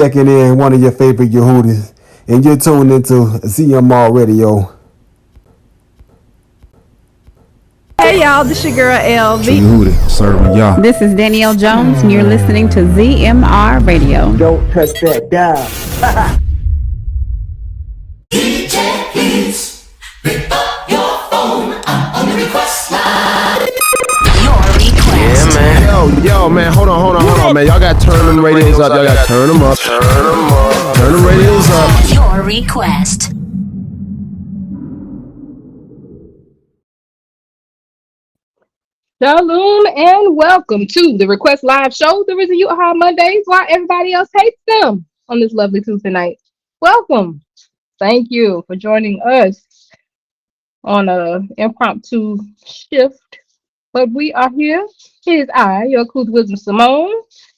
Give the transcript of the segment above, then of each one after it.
checking in one of your favorite Yehudis, and you're tuned into ZMR Radio. Hey y'all, this your girl LV. Yehudi, serving y'all. This is Danielle Jones, and you're listening to ZMR Radio. Don't touch that dial. DJ, please pick up your phone. I'm on the request line. Your request. Yeah, man. Yo, man. Hold on, man. Y'all got to turn them radios up. Y'all got to turn them up. Turn them radios up. Your request. Shalom and welcome to the Request Live Show. The reason you are Mondays while everybody else hates them on this lovely Tuesday night. Welcome. Thank you for joining us on a impromptu shift. But we are here. Here's I, your Cool Wisdom Simone,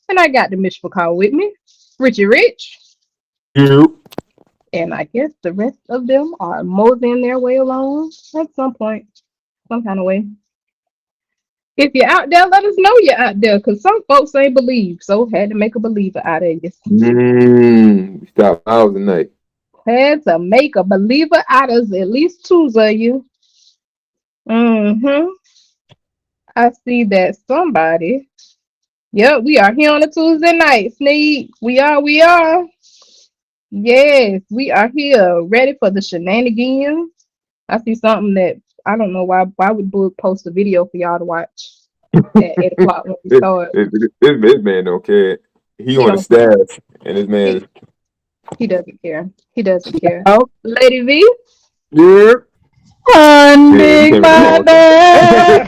and I got the Mishpachah with me, Richie Rich. You. And I guess the rest of them are moseying their way along at some point, some kind of way. If you're out there, let us know you're out there, because some folks ain't believe, so had to make a believer out of you. Stop hours a night. Had to make a believer out of at least two of you. I see that somebody. Yep, we are here on a Tuesday night. Sneak. We are. Yes, we are here, ready for the shenanigans. I see something that I don't know why would Book post a video for y'all to watch at 8 o'clock when we start. This man don't care. He on the staff, and this man. He doesn't care. He doesn't care. Oh. Lady V. Yeah. Big mother.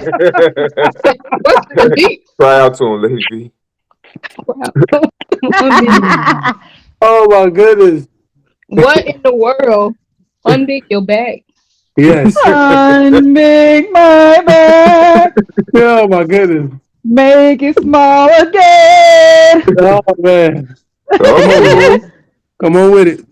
What's the beat? Try out to him, Lady V. Oh my goodness. What in the world? Undig your back. Yes. Unbig my back. Oh my goodness. Make it small again. Oh man. Come on with it.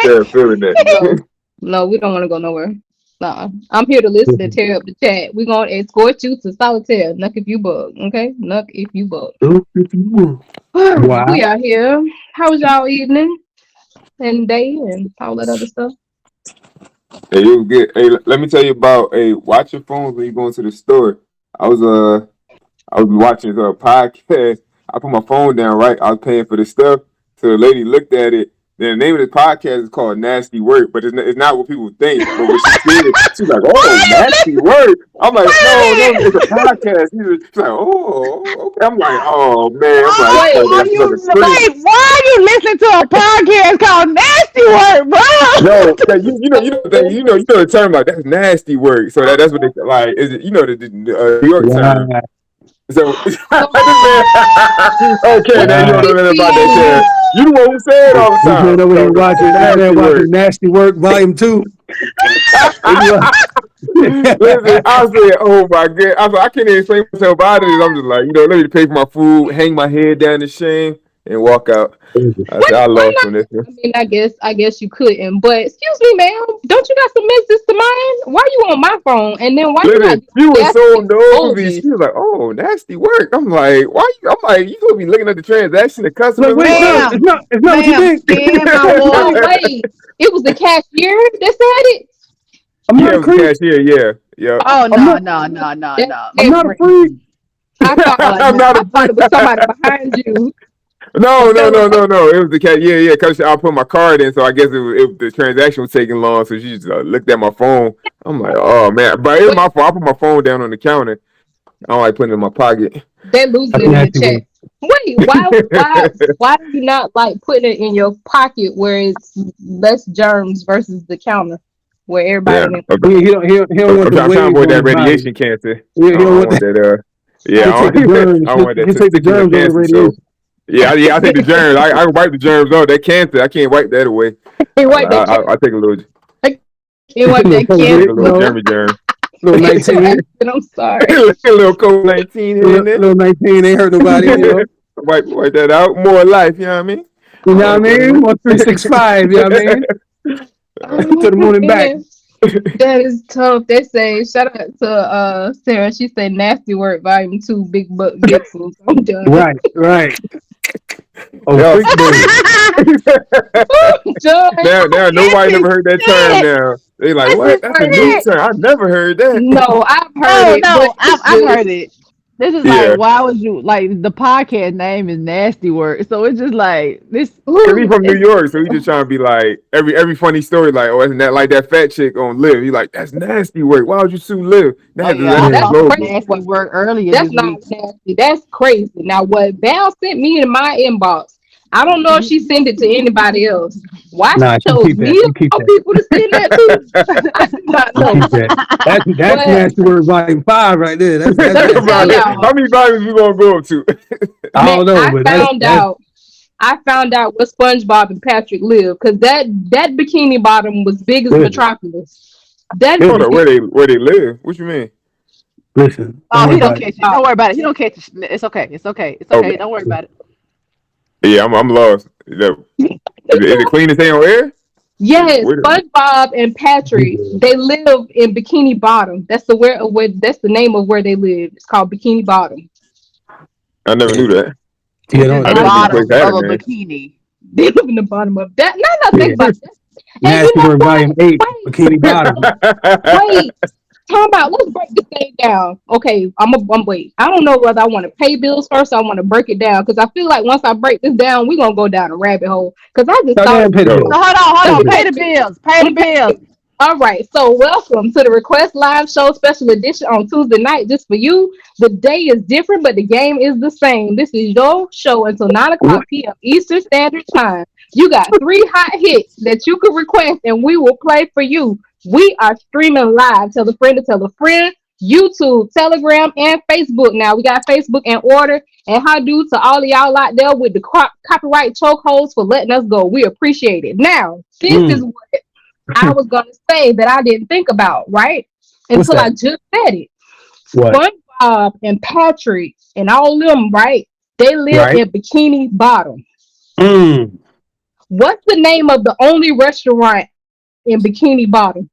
Yeah, feeling that. No, we don't want to go nowhere. I'm here to listen and tear up the chat. We're going to escort you to solitaire. Nuck if you bug. Okay? Nuck if you bug. Wow. We are here. How was y'all evening and day and all that other stuff? Hey, you get. Hey, let me tell you about. Hey, watch your phones when you go into the store. I was watching a podcast. I put my phone down. Right, I was paying for the stuff. So the lady looked at it. Then the name of the podcast is called Nasty Work, but it's not what people think. But when she said it, she's like, "Oh, nasty work." I'm like, "No, it's a podcast." She's like, "Oh, okay." I'm like, "Oh man." I'm like, Wait, why are you listening to a podcast called Nasty Work, bro? No, you know the term, like that's nasty work. So that's what they like. Is it the New York term? So okay, now you don't know nothing about that term. You the one who say it all the time. Over here watching Nasty Work Volume 2. Listen, I said, "Oh my god!" I can't even explain myself about it. I'm just like, let me pay for my food, hang my head down in shame, and walk out. I said, I lost from this one. I mean, I guess you couldn't, but excuse me, ma'am, don't you got some messages to mine? Why you on my phone? And then why you were so nosy. She was like, "Oh, nasty work." I'm like, "Why?" I'm like, "You gonna be looking at the transaction, the customer?" It's not what you think. No, wait, it was the cashier that said it. I'm not a creep. Cashier, yeah. Oh no. I'm not a freak. I thought it was somebody behind you. No. It was the cat. Yeah. Cause I put my card in, so I guess it the transaction was taking long. So she just looked at my phone. I'm like, "Oh man!" But it's my fault. I put my phone down on the counter. I don't like putting it in my pocket. They're losing it in the chat. Wait, why do you not like putting it in your pocket where it's less germs versus the counter where everybody? He don't want I'm trying to avoid that radiation cancer. He don't want that. I don't want that. He take the germs on the radiation. Yeah, I take the germs. I wipe the germs off. That cancer, I can't wipe that away. I take a little. You wipe that cancer. A little germ. Little 19. I'm sorry. A little COVID-19. Little 19 ain't hurt nobody. Wipe that out. More life. You know what I mean? You know what I mean? More 365. You know what I mean? To the moon and back. That is tough. They say shout out to Sarah. She said nasty word volume 2 big butt vixens. I'm done. Right, right. Oh, Y'all freak stupid. bird. I'm done. Now nobody This never is heard that term shit. now. They like, This what? is That's a new shit. term. I never heard that. No, I've heard No, it, but no, it's I've heard just it. This is like, Yeah. why would you like the podcast name is nasty word? So it's just like this. Cause he from New It's York, so he just trying to be like every funny story, like, oh, isn't that like that fat chick on Live? He like, that's nasty work. Why would you sue Liv? oh That's yeah, I that's his saw some slogan. crazy nasty work. work earlier That's this not week. nasty. That's crazy. Now, what Val sent me in my inbox, I don't know if she sent it to anybody else. Why Nah, she chose keep me that. You of keep all that. people to send that to, I do not You keep know. that. That's But nasty word volume 5 right there. That's let me nasty tell Bro, word. y'all, how many volumes we gonna go up to? I man, don't know, but that's I found out where SpongeBob and Patrick live because that bikini bottom was big as listen, Metropolis. That Hold listen, on, where they live? What you mean? listen. Don't Oh, worry he don't about it. catch it. Don't worry about it. He don't catch it. It's okay. It's okay. It's okay. Okay. Don't worry about it. Yeah, I'm lost. Is it clean to stay on air? yes, Where the- SpongeBob and Patrick, they live in Bikini Bottom. That's the where that's the name of where they live. It's called Bikini Bottom. I never knew that. Yeah, Which is I the don't never knew the listen. place bottom had a of a name. bikini. They live in the bottom of that. Now that I think Yeah. about it. And you Nasty know word what? volume 8, Wait, bikini bottom. wait. Talk about let's break this thing down. Okay, I'm wait. I don't know whether I want to pay bills first or I want to break it down because I feel like once I break this down, we're gonna go down a rabbit hole. Because I just No, thought damn, of pay the this. No. bill. So hold Pay the on. bill. Pay the bills. Pay the bills. Okay. All right. So welcome to the Request Live Show special edition on Tuesday night, just for you. The day is different, but the game is the same. This is your show until 9 What? o'clock p.m. Eastern Standard Time. You got three hot hits that you can request, and we will play for you. We are streaming live. Tell a friend to tell a friend. YouTube, Telegram, and Facebook. Now we got Facebook in order. And how do to all of y'all out there with the copyright chokeholds for letting us go. We appreciate it. Now, this is Mm. what I was gonna say that I didn't think about, right? What's Until I that? just said it. What? SpongeBob and Patrick and all them, right? They live Right? in Bikini Bottom. Mm. What's the name of the only restaurant in Bikini Bottom?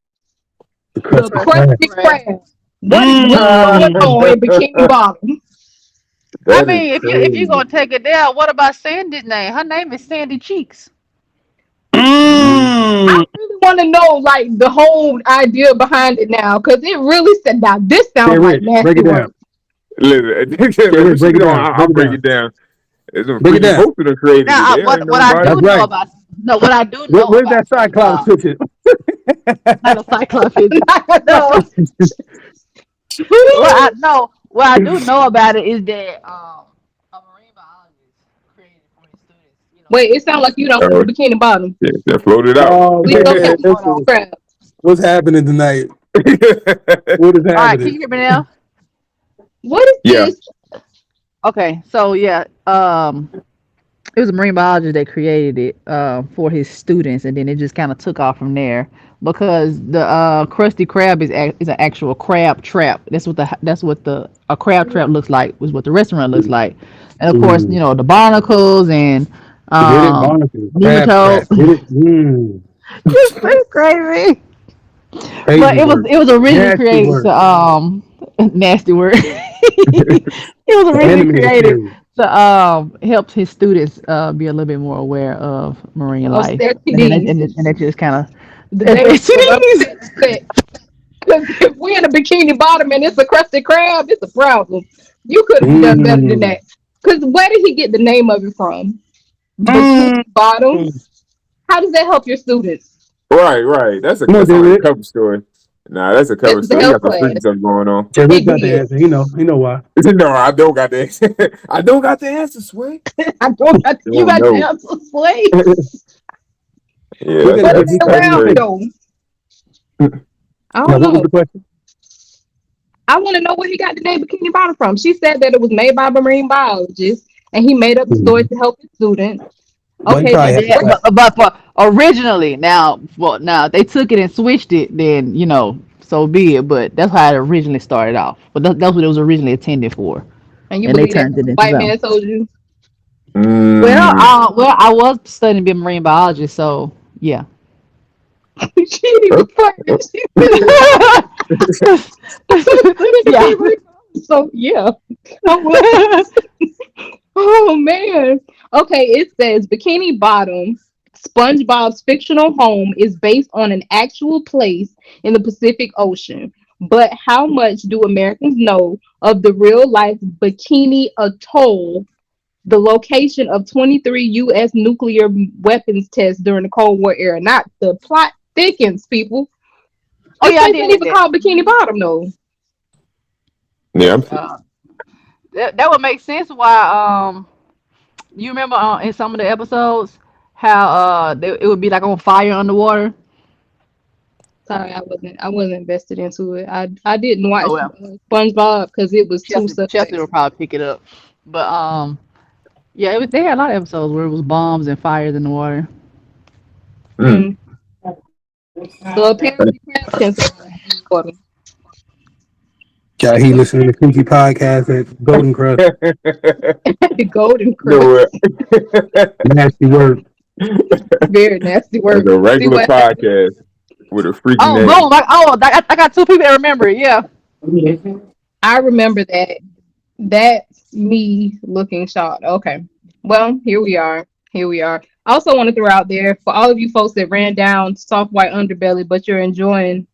The The crusty Krusty crab. Krusty Krab. Krab. What is going Mm. on in Bikini Bottom? I That is mean, if you crazy. gonna take it there, what about Sandy's name? Her name is Sandy Cheeks. I Mm. really want to know like the whole idea behind it now, because it really said now this Jay sounds like Rich, break nasty it down. work. Jay Rich, Listen, break it down. I'll Break it break down. it down. It's some Break it freaky down. folks that created it. Now, They already know what I about do That's it. know right. about no, what I do know Where's about that Cyclops SpongeBob, picture? not a Cyclops. No. What I know, what I do know about it is that a marine biologist created for his students. You know, Wait, it sounds like you don't Oh, know Bikini Bottom. yeah, that floated out. Oh Please don't tell man, me you don't know listen. crab. What's happening tonight? What is all right, can happening? you hear me now? What is Yeah. this? Okay, so yeah, it was a marine biologist that created it for his students, and then it just kind of took off from there because the Krusty Krab is an actual crab trap. That's what the a crab trap looks like. Was what the restaurant looks like, and of course, Mm. the barnacles and Get it? Barnacle. Crab nematode. trap. Get it? Mm. You're so crazy. But Crazy work. it was originally Nasty created work. to nasty word. It was The originally animated created series. to help his students be a little bit more aware of marine Oh, life, and then STDs. that just kind of The day when I'm STDs. set to set. Because if we're in a Bikini Bottom and it's a crusty crab, it's a problem. You could have done better than Mm. that. Because where did he get the name of it from? Bikini Mm. Bottom. How does that help your students? Right. Come on, That Jay sounds like a Rich. cover story. Nah, that's a This cover is a story. He health got some class. freaky stuff going on. Jay Rich It got the did. answer. He know why. No, I don't got the answer. I don't got the answer, Sway. I don't got, you Oh got the no. answer, Slay. Yeah, We're gonna What are give that's you they 30 around crazy. seconds. though? I Now, don't what was know. the question? I want to know where he got the name Bikini Bottom from. She said that it was made by a marine biologist and he made up the story Mhm. to help his students. Well, he Okay, probably but had the a Yeah, class. but for originally now if they took it and switched it, then so be it. But that's how it originally started off. But that's what it was originally intended for, and you and they believe that turned 'cause it the into white something. man told you? Mm, Well, I was studying to be a marine biologist, so yeah. She didn't even flirt. She Yeah. said, so yeah. I'm like, oh man. Okay, it says Bikini Bottom, SpongeBob's fictional home, is based on an actual place in the Pacific Ocean. But how much do Americans know of the real life Bikini Atoll, the location of 23 U.S. nuclear weapons tests during the Cold War era? Not the plot thickens, people. Oh This yeah, I place did ain't read even that. called Bikini Bottom, though. Yeah, Uh, that would make sense why you remember in some of the episodes how it would be like on fire underwater. Sorry, I wasn't invested into it. I didn't Oh watch well, SpongeBob because it was too Chelsea suspect. will probably pick it up. But yeah, they had a lot of episodes where it was bombs and fires in the water. mm. Mm. So apparently crabs can survive underwater. He listening to Creepy Podcast at Golden Crust. Golden You know crust. what? Nasty word. Very nasty That's word. a See regular what happened? podcast with a freaky Oh name. boom! Like I got two people that remember it. Yeah. I remember that. That's me looking shocked. Okay. Well, here we are. Here we are. I also want to throw out there for all of you folks that ran down soft white underbelly, but you're enjoying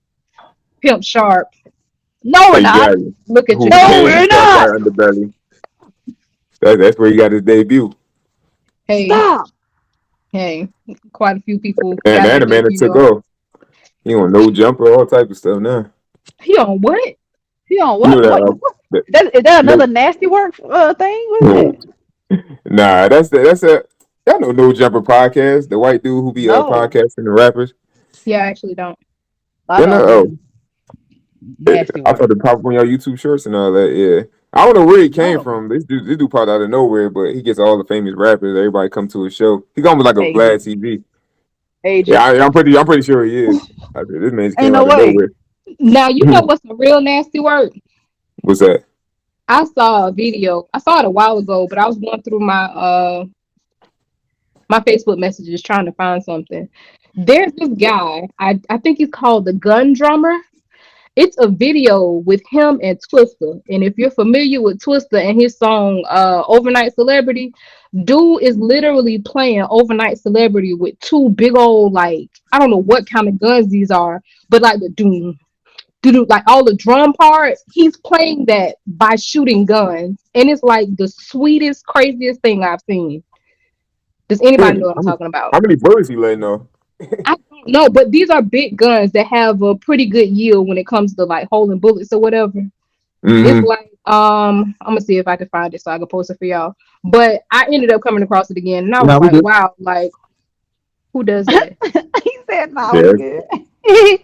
Pimp Sharp. No, we're not. Exactly. Look at Who you No, go. became we're Soft White not. Underbelly. That's where he got his debut. Hey, Stop. hey, quite a few people And got their the man that debut took on. off. He on no jumper, all type of stuff now. He on what? You on You know what? What? that, What? that That, is that no, another nasty work thing? What's no. that? Nah, that's a y'all know No Jumper podcast. The white dude who be No, podcasting the rappers. Yeah, I actually don't. I You know, know oh, the nasty I work. thought it pop up on your YouTube shorts and all that. Yeah, I don't know where he came No, from. This dude popped out of nowhere, but he gets all the famous rappers. Everybody come to his show. He almost like a agent, Vlad TV. Yeah, agent. I'm pretty sure he is. I said, this man just Ain't came no out of way. nowhere. Now you know what's a real nasty word. What's that? I saw a video. I saw it a while ago, but I was going through my Facebook messages trying to find something. There's this guy. I think he's called the Gun Drummer. It's a video with him and Twista. And if you're familiar with Twista and his song Overnight Celebrity, dude is literally playing Overnight Celebrity with two big old, like, I don't know what kind of guns these are, but like the doom, do like all the drum parts, he's playing that by shooting guns. And it's like the sweetest, craziest thing I've seen. Does anybody know what I'm How many, talking about? how many birds he letting off? I don't know, but these are big guns that have a pretty good yield when it comes to like holding bullets or whatever. It's Mm-hmm. like I'm gonna see if I can find it so I can post it for y'all. But I ended up coming across it again, and I was Nah, we like, good. wow, like who does that? He said, "No, we Yeah. good."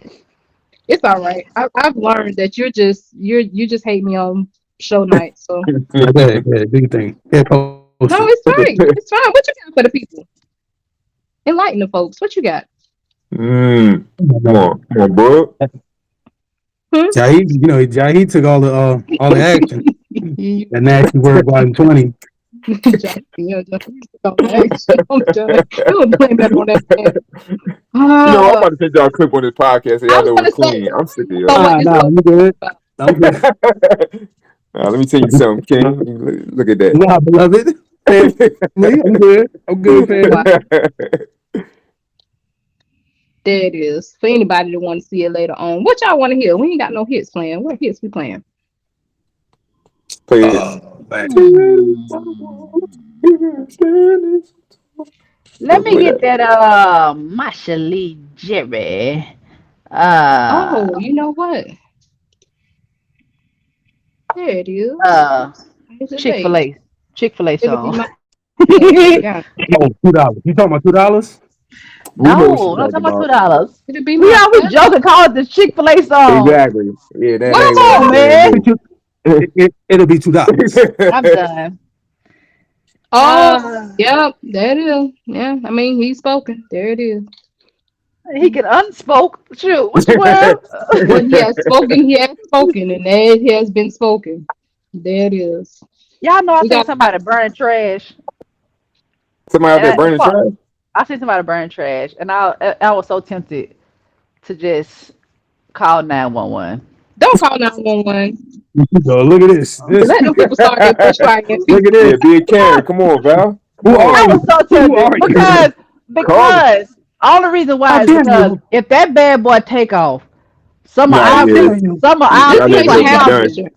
It's all right. I've learned that you just hate me on show night. So Yeah, go ahead. Go ahead. Do your thing. Yeah, post it. no, it's fine. It's fine. What you got for the people? Enlighten the folks. What you got? Come on, bro. Hmm? Jaheed, Jaheed took all the action. You, That nasty word volume 20. Jack, Jack, all the action. I'm done. Don't blame that on that man. I'm Uh, about to send y'all a clip on this podcast so I y'all was know gonna it's say, clean. I'm sick of so y'all. what Nah, this nah, was I'm good. about. I'm good. Let me tell you something, King. Look at that. Nah, beloved. Family. I'm good. I'm good, Wow, family. there it is. For anybody that want to see it later on. What y'all want to hear? We ain't got no hits playing. What hits we playing? Play it. Oh, man. Let me Play get that. that Masha Lee Jerry. Oh, Uh you know what? There it is. uh Is it late? Chick-fil-A. Chick-fil-A It'll be song. my okay. Yeah, Oh, $2. You talking about $2? We know what she's No, not talking talking about about. $2. it'll be We my always pleasure. joking, call it the Chick-fil-A song. Exactly. Yeah, that What ain't Come gonna song? on, happen man. anymore. It'll be $2. I'm done. Oh, Uh, yep, there it is. Yeah, I mean he's spoken. There it is. he can unspoke. Shoot, what you wear? What he has spoken, and it has been spoken. There it is. Y'all know I We seen got somebody burning trash, Somebody out and there burning trash? I seen somebody burning trash, and I was so tempted. to just call 911. Don't call 911. So look at this. This. Let them people start their bushfire in Look at peace. Yeah, this. be a Karen. Come on, Val. Who Come on. are I you? was so Who tempted are you? because Call him. because all the reason How why is dare because you? if that bad boy take off, some of Nah, How our yeah. dare people, you? some of our Just Y'all make niggas people sure gonna you be got houses, done. insurance.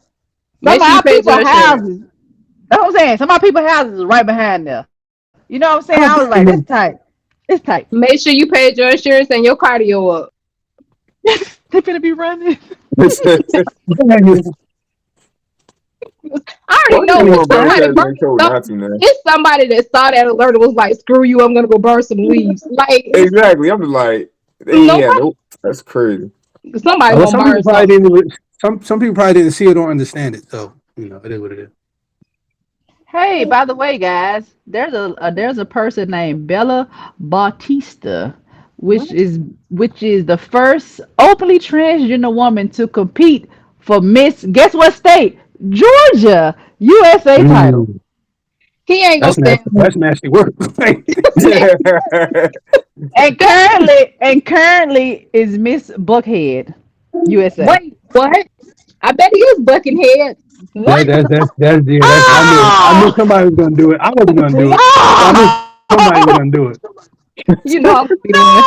some Make of sure you our paid people your insurance. houses. That's what I'm saying. Some of our people houses is right behind there. You know what I'm saying? How I was dare like, this you? tight, this tight. Make sure you paid your insurance and your cardio up. They finna be running. How dare you? I Why already you know the if one Brown somebody Sugar burning ain't told some, not to, man? it's somebody that saw that alert and was like, "Screw you! I'm gonna go burn some leaves." Like Exactly. I'm just like, they ain't had nobody, no. That's crazy. somebody Well, gonna some people burn probably something. didn't. Some people probably didn't see it or understand it. So it is what it is. Hey, by the way, guys, there's a person named Bella Bautista, which What? is which is the first openly transgender woman to compete for Miss. Guess what state? Georgia, USA title. Mm, He ain't gonna that's stand nasty. up. That's nasty work. That And currently is Miss Buckhead, USA. wait, what? I bet he is bucking head. What? That's yeah. That's I knew Oh! somebody was gonna do it. I wasn't gonna do it, but I knew somebody was Oh! gonna do it. You know I'm gonna be the one.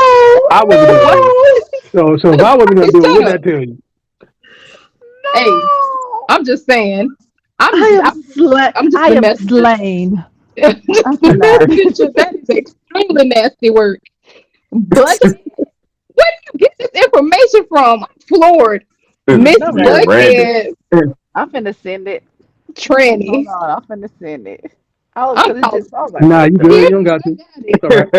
I wasn't gonna What? do it. So if I wasn't gonna do it, Shut what up. that tell you? Hey, No! I'm just saying. I am I'm slain. just I the am messenger. slain. Just I the cannot. messenger. That is extremely nasty work. Bucket. Where do you get this information from? I'm floored. Miss No, Being right? random. Buckhead I'm finna send it. Hold tranny. on, I'm finna send it. Oh, I'm cause it out. just. I was like, Nah, what you the? good. Here, You don't got I to. got It's it. all right.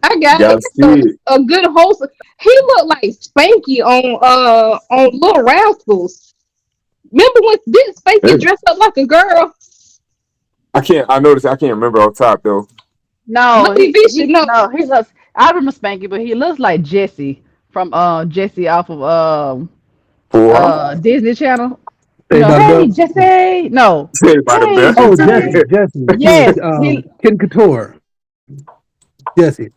I got Gotta it. So see it's it. a good wholesome. He looked like Spanky on Little Rascals. Remember when did Spanky Yeah. dress up like a girl? I can't. I noticed. I can't remember off top though. No, Money B should know. he looks. I remember Spanky, but he looks like Jesse from Jesse off of Four. Disney Channel. You Say know, about a hey bell. Jesse. No, Say about the hey best. Oh, Jesse. Jesse. Yeah. Yes, he Ken Couture. Jesse.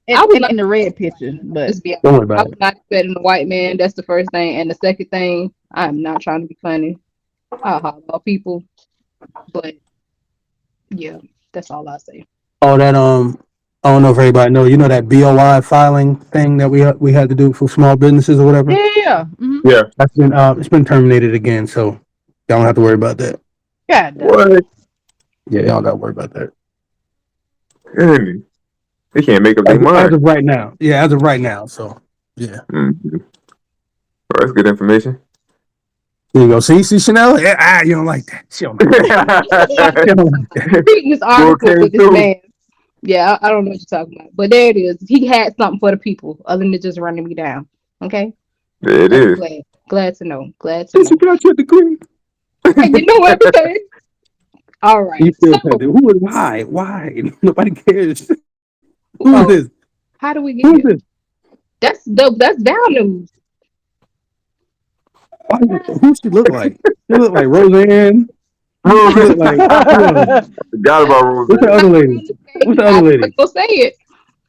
I was in not the red picture, but let's be Don't honest. worry I about was it. not expecting a white man. That's the first thing. And the second thing, I'm not trying to be funny. I holler about people. But yeah, that's all I say. Oh, that I don't know if everybody know. You know that BOI filing thing that we had to do for small businesses or whatever. yeah. Mm-hmm. Yeah. That's been it's been terminated again, so y'all don't have to worry about that. God dog. What? Yeah, y'all don't got to worry about that. Really? They can't make up their As mind. of right now. Yeah, as of right now. So yeah. Mm-hmm. Well, that's good information. There you go. See Chanel? Yeah, you don't like that. She don't like that. She don't like that. Reading this Boy article came with this through. man. Yeah, I don't know what you're talking about. But there it is. He had something for the people other than just running me down. Okay? There it I'm is. glad. Glad to know. Glad to She know. got your degree. Hey, you know everything. All right. You still So, said it. Who is why? Why? Nobody cares. Who is oh, this? how do we get Who is here? this? That's dope. That's Val news. Why, who she look like? She look like Roseanne. She Rose. look like who else? I forgot about What's the Rose. other Somebody lady? from the What's the state. other I'm lady? not gonna say it.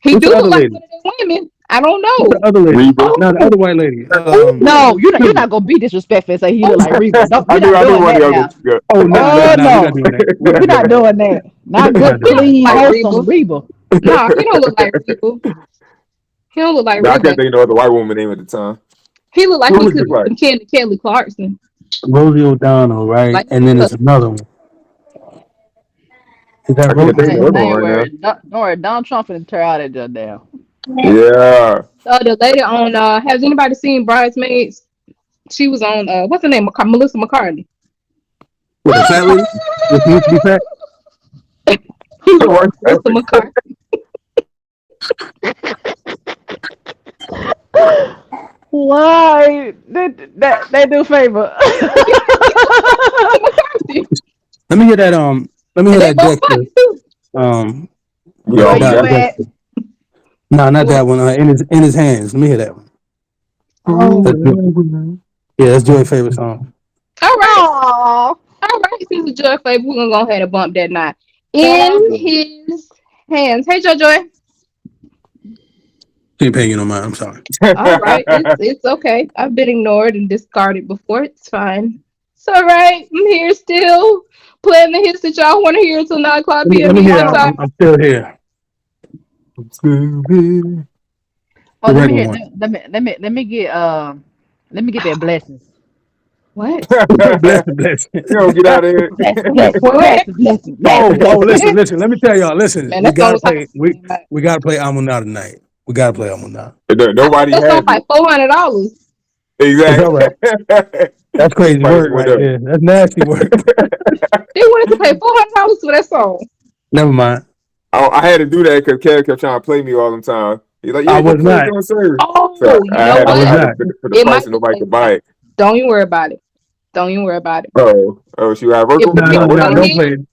He What's do the look other like lady? one of the women. I don't What's the know. other lady? Reba. No, the other Oh, white lady. oh, No, you're not gonna be disrespectful and say he look like oh. Reba. Don't I You're knew. not I knew doing one of that y'all now. gonna forget. oh no, Oh we're not no, doing that. We're not we're doing not that. doing that. Not We're good, not doing He don't that. look clean, like wholesome Reba. Reba. Nah, he don't look like Reba. He don't look like No, I Reba. can't think of no other white woman name at the time. He look like Who Who he was is it could it? be like? some Kelly Clarkson. Rosie O'Donnell, right? Like And then he there's another one. Is that I can't What's think of Rosie? the his other one name? right now. Don't worry, Donald Trump finna tear out that just down. Yeah. the lady on has anybody seen Bridesmaids? She was on what's her name? Melissa McCartney. What, the fat lady? What, she used to be fat? What? Melissa McCarthy. Why? They do favor. Melissa McCarthy. Let me hear that let me hear And they that both Dexter. funny too. Um We Where all you got Dr. it. at? Dexter. No, not What? that one. In his hands. Let me hear that one. Oh, That's yeah, that's Joy's favorite song. all right. Oh, All right. Since it's Joy Flavor, we're gonna go ahead and bump that night. In his hands. Hey, Joy. She ain't paying you no mind. I'm sorry. All right, it's okay. I've been ignored and discarded before. It's fine. It's all right. I'm here still playing the hits that y'all want to hear until 9 o'clock Let p.m. me hear. Eastern time. I'm still here. Oh, The let me regular get one. let me get that blessings. What? Bless. You don't get out of here. What? Oh, listen. Let me tell y'all. Listen, Man, we that song gotta was hot. play. We gotta play Amunah tonight. We gotta play Amunah. Nobody That song has like $400. It's all it. right. That's The crazy price work went right up. there. That's nasty work. They wanted to pay $400 for that song. Never mind. I had to do that because Kev kept trying to play me all the time. He's like, I "Yeah, go was play it not. on server." So Oh, you I know had I to, was I what? had to not. put the It price might so be nobody played could buy tonight. it. Don't you worry about it. Don't you worry about it. Oh, she got If vocal? the No, people what No, want to now? don't hear play it, it.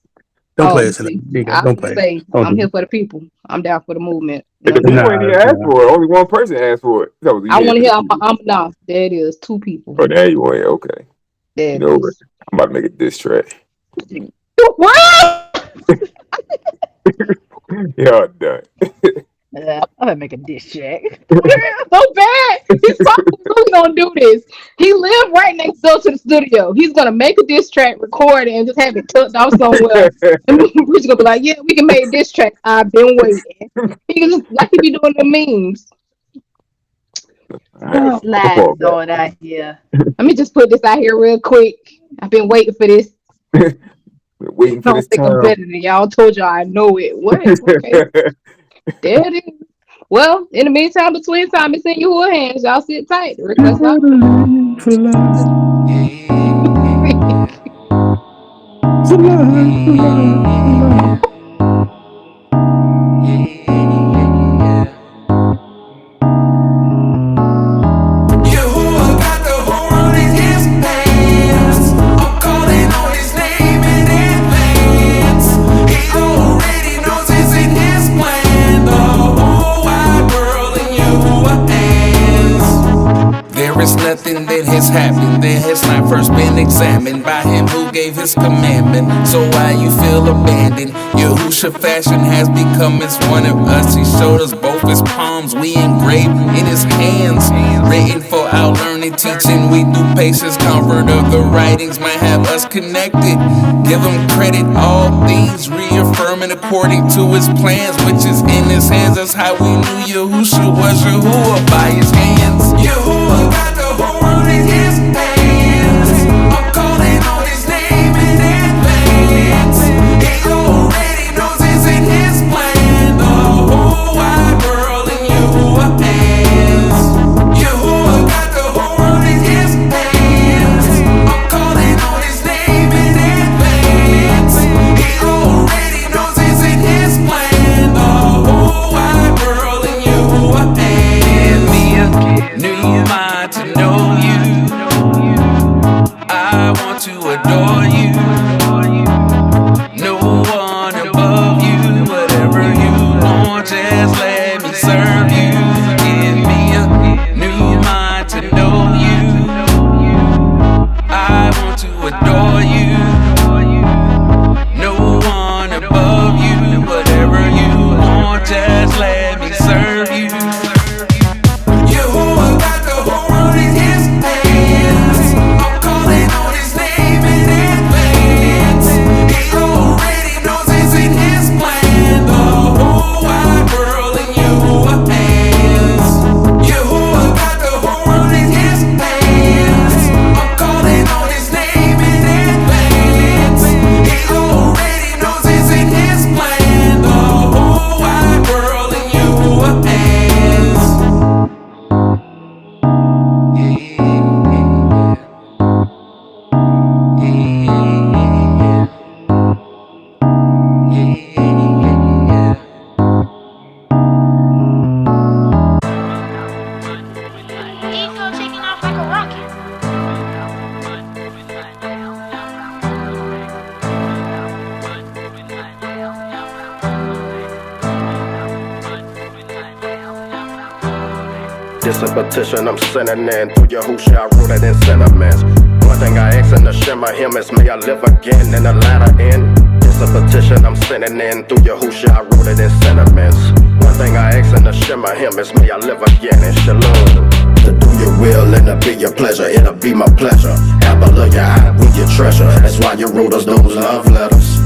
Don't play it tonight. see, Nigga, I was don't gonna play it. say, Don't I'm do here it. for the people. I'm down for the movement. You know And what the I'm saying? people ain't Nah, even asked nah. for it. Only one person asked for it. That was I yeah want for to the hear, people. nah, there it is. Two people. Oh, there you are. Okay, There you it know what? is. I'm about to make a diss track. What? Y'all done. I'm gonna make a dish check. So bad. He's probably really gonna do this. He lived right next door to the studio. He's gonna make a diss track, record it, and just have it tucked off somewhere. And we're just gonna be like, yeah, we can make a diss track. I've been waiting. He can just like he be doing the memes. All right, Oh, I'm gonna Slide fall and throw it out here. let me just put this out here real quick. I've been waiting for this. back. Been waiting I for don't this think I'm time. better than y'all. Told y'all I know it. What? Okay. There it is. Well, in the meantime, between time, it's in your hands. Y'all sit tight. The You request gotta line. live for life. For life, for life, for life. Yahuwah got the whole world in his hands. I'm calling on his name in advance. He already knows it's in his plan. The whole wide world in Yahuwah's hands. There is nothing that has happened that has not first been examined by him who gave his commandment. So why you feel abandoned? Yahusha fashion has become as one of us. He showed us both his palms, we engraved in his hands. Written for our learning, teaching, we through patience, comfort of the writings might have us connected. Give him credit, all things reaffirming according to his plans, which is in his hands. That's how we knew Yahusha was Yahuwah, by his hands. Yahuwah got the whole world in his hands. I'm calling on his name in advance. He already knows it's in his plan. The whole wide world in Yahuwah's hands. Yahuwah got the whole world in his hands. I'm calling on his name in advance. He already knows it's in his plan. The whole wide world in Yahuwah's hands. Give me a new mind to know you. I want to adore you. No one above you. Whatever you want, just let me serve you. Give me a new mind to know you. I want to adore you. No one above you. Whatever you want, just let me serve you. Yahuwah got the whole world in his hands. I'm calling on his name in advance. He already knows it's in his plan. The whole wide world in Yahuwah's hands. Yahuwah got the whole world in his hands. I'm calling on his name in advance. He already knows it's in his plan. The whole wide world in Yahuwah's hands. Ego taking off like a rocket. This a petition I'm sending in through Yahusha, I wrote it in sentiments. One thing I ask in the shimmer him is may I live again in the latter end. This a petition I'm sending in through Yahusha, I wrote it in sentiments. One thing I ask in the shimmer shimmer him as may I live again in shalom. To do your will and to be your pleasure, it'll be my pleasure. Apple of your eye, we your treasure. That's why you wrote us those love letters.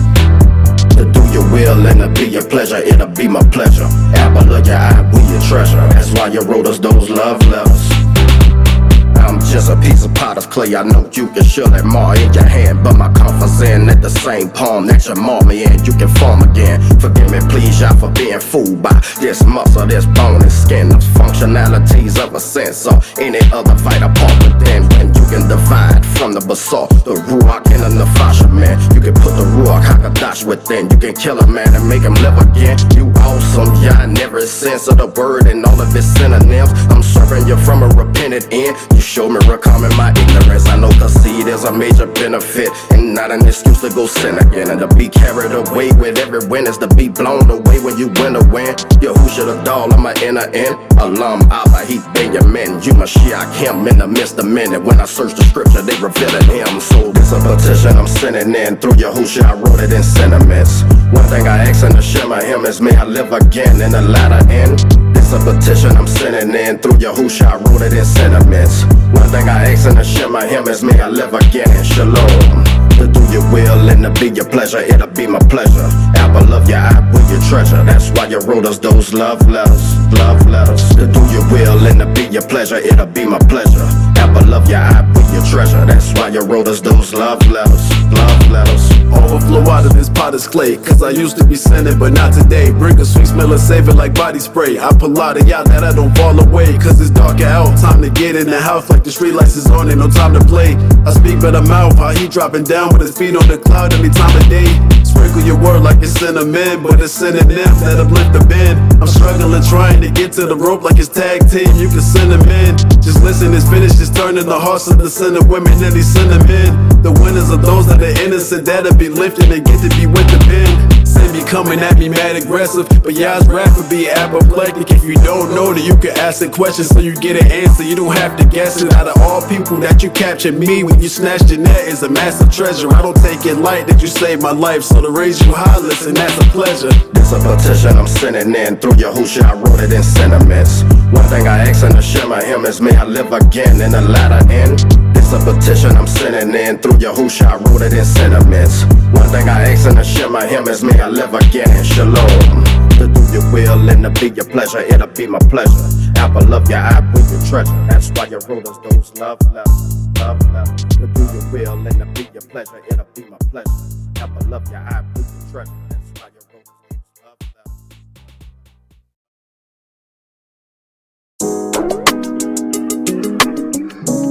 To do your will and to be your pleasure, it'll be my pleasure. Apple of your eye, we your treasure. That's why you wrote us those love letters. I'm just a piece of potter's clay. I know you can surely mar in your hand, but my comfort's in at the same palm that you mar me in. You can form again. Forgive me, please, y'all, for being fooled by this muscle, this bone and skin, those functionalities of a sense or any other vital part within. When you can divide from the basalt, the ruach and the nefasha, man. You can put the ruach hakadash within. You can kill a man and make him live again. You awesome, yeah, in every sense of the word and all of its synonyms. I'm serving you from a repentant end. You show me recalming my ignorance. I know conceit is a major benefit and not an excuse to go sin again. And to be carried away with every win is to be blown away when you win a win. Yahushua the doll, I'm an inner end. Alam Allah, he Benjamin. You Mashiach him in the midst of minute. When I search the scripture, they revealing him. So this a petition I'm sending in through Yahushua. I wrote it in sentiments. One thing I ask in the shimmer him is may I live again in the latter end. This a petition I'm sending in through Yahushua. I wrote it in sentiments. One thing I ask in the shimmer him is may I live again in shalom. To do your will and to be your pleasure, it'll be my pleasure. Apple of your eye, we your treasure. That's why you wrote us those love letters, love letters. To do your will and to be your pleasure, it'll be my pleasure. Apple of your eye, we your treasure. That's why you wrote us those love letters, love letters. Overflow out of this potter's clay, cause I used to be sinning, but not today. Bring a sweet smell and savor like body spray. I pull out of y'all that I don't fall away, cause it's darker out. Time to get in the house like the street lights is on and no time to play. I speak by the mouth, how he dropping down with his feet on the cloud any time of day. Sprinkle your word like it's cinnamon, but it's synonyms that uplift the bend. I'm struggling trying to get to the rope like it's tag team, you can send them in. Just listen, it's finished, it's turning the hearts of the sinner women and these sinner men. The winners are those that are innocent, that'll be lifted and get to be with the pen. Say be coming at me mad aggressive, but y'all's rap would be apoplectic. If you don't know, then you can ask a question so you get an answer. You don't have to guess it. Out of all people that you captured, me when you snatched your net is a massive treasure. I don't take it light that you saved my life, so to raise you high, listen, that's a pleasure. This a petition I'm sending in through Yahushua. I wrote it in sentiments. One thing I ask in the shimmer him is may I live again in the latter end. This a petition I'm sending in through Yahushua. I wrote it in sentiments. One thing I ask in the shimmer him is may I live again in shalom. To do your will and to be your pleasure, it'll be my pleasure. Apple of your eye, we your treasure. That's why you wrote us those love letters, love letters. To do your will and to be your pleasure, it'll be my pleasure. Apple of your eye, we your treasure. That's why you wrote us those love letters.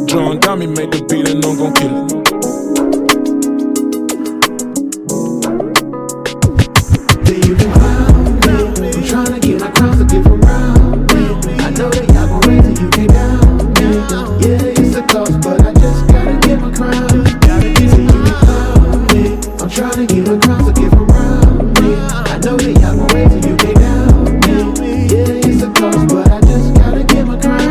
John Dummy made the beat and I'm gon' kill it. You can crown me. I'm trying to get my crowns to give around me. I know that y'all gon' raise it, you can't down me. Yeah, it's a cost, but I just gotta get my crown. So you can crown me. I'm trying to get my crowns to give around me. I know that y'all gon' raise it, you can't down me. Yeah, it's a cost, but I just gotta get my crown.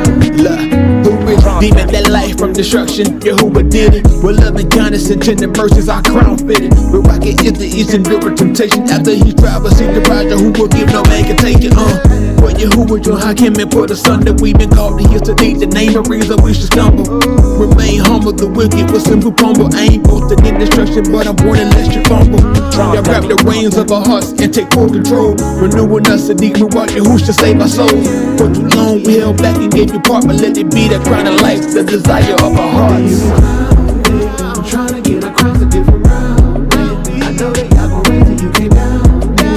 Demon that life from destruction, Yahuwah did it. With love and kindness and tender mercies, our crown fitted. We're rocking into each enduring temptation. After he tried, see the rider who will give no man can take it. For Yahuwah, your Hakim and put asunder. We've been called to yesterday, the name of reason we should stumble. Remain humble, the wicked with simple crumble. I ain't boasting in destruction, but I'm born unless you fumble. Y'all grab the reins of our hearts and take full control. Renewing us a deep reward, Yahushua save our souls. For too long we held back and gave you part, but let it be the crown of life, the desire of our hearts. I'm trying to get my crowns to give around me. I know that y'all gon' raise it, you can't down me.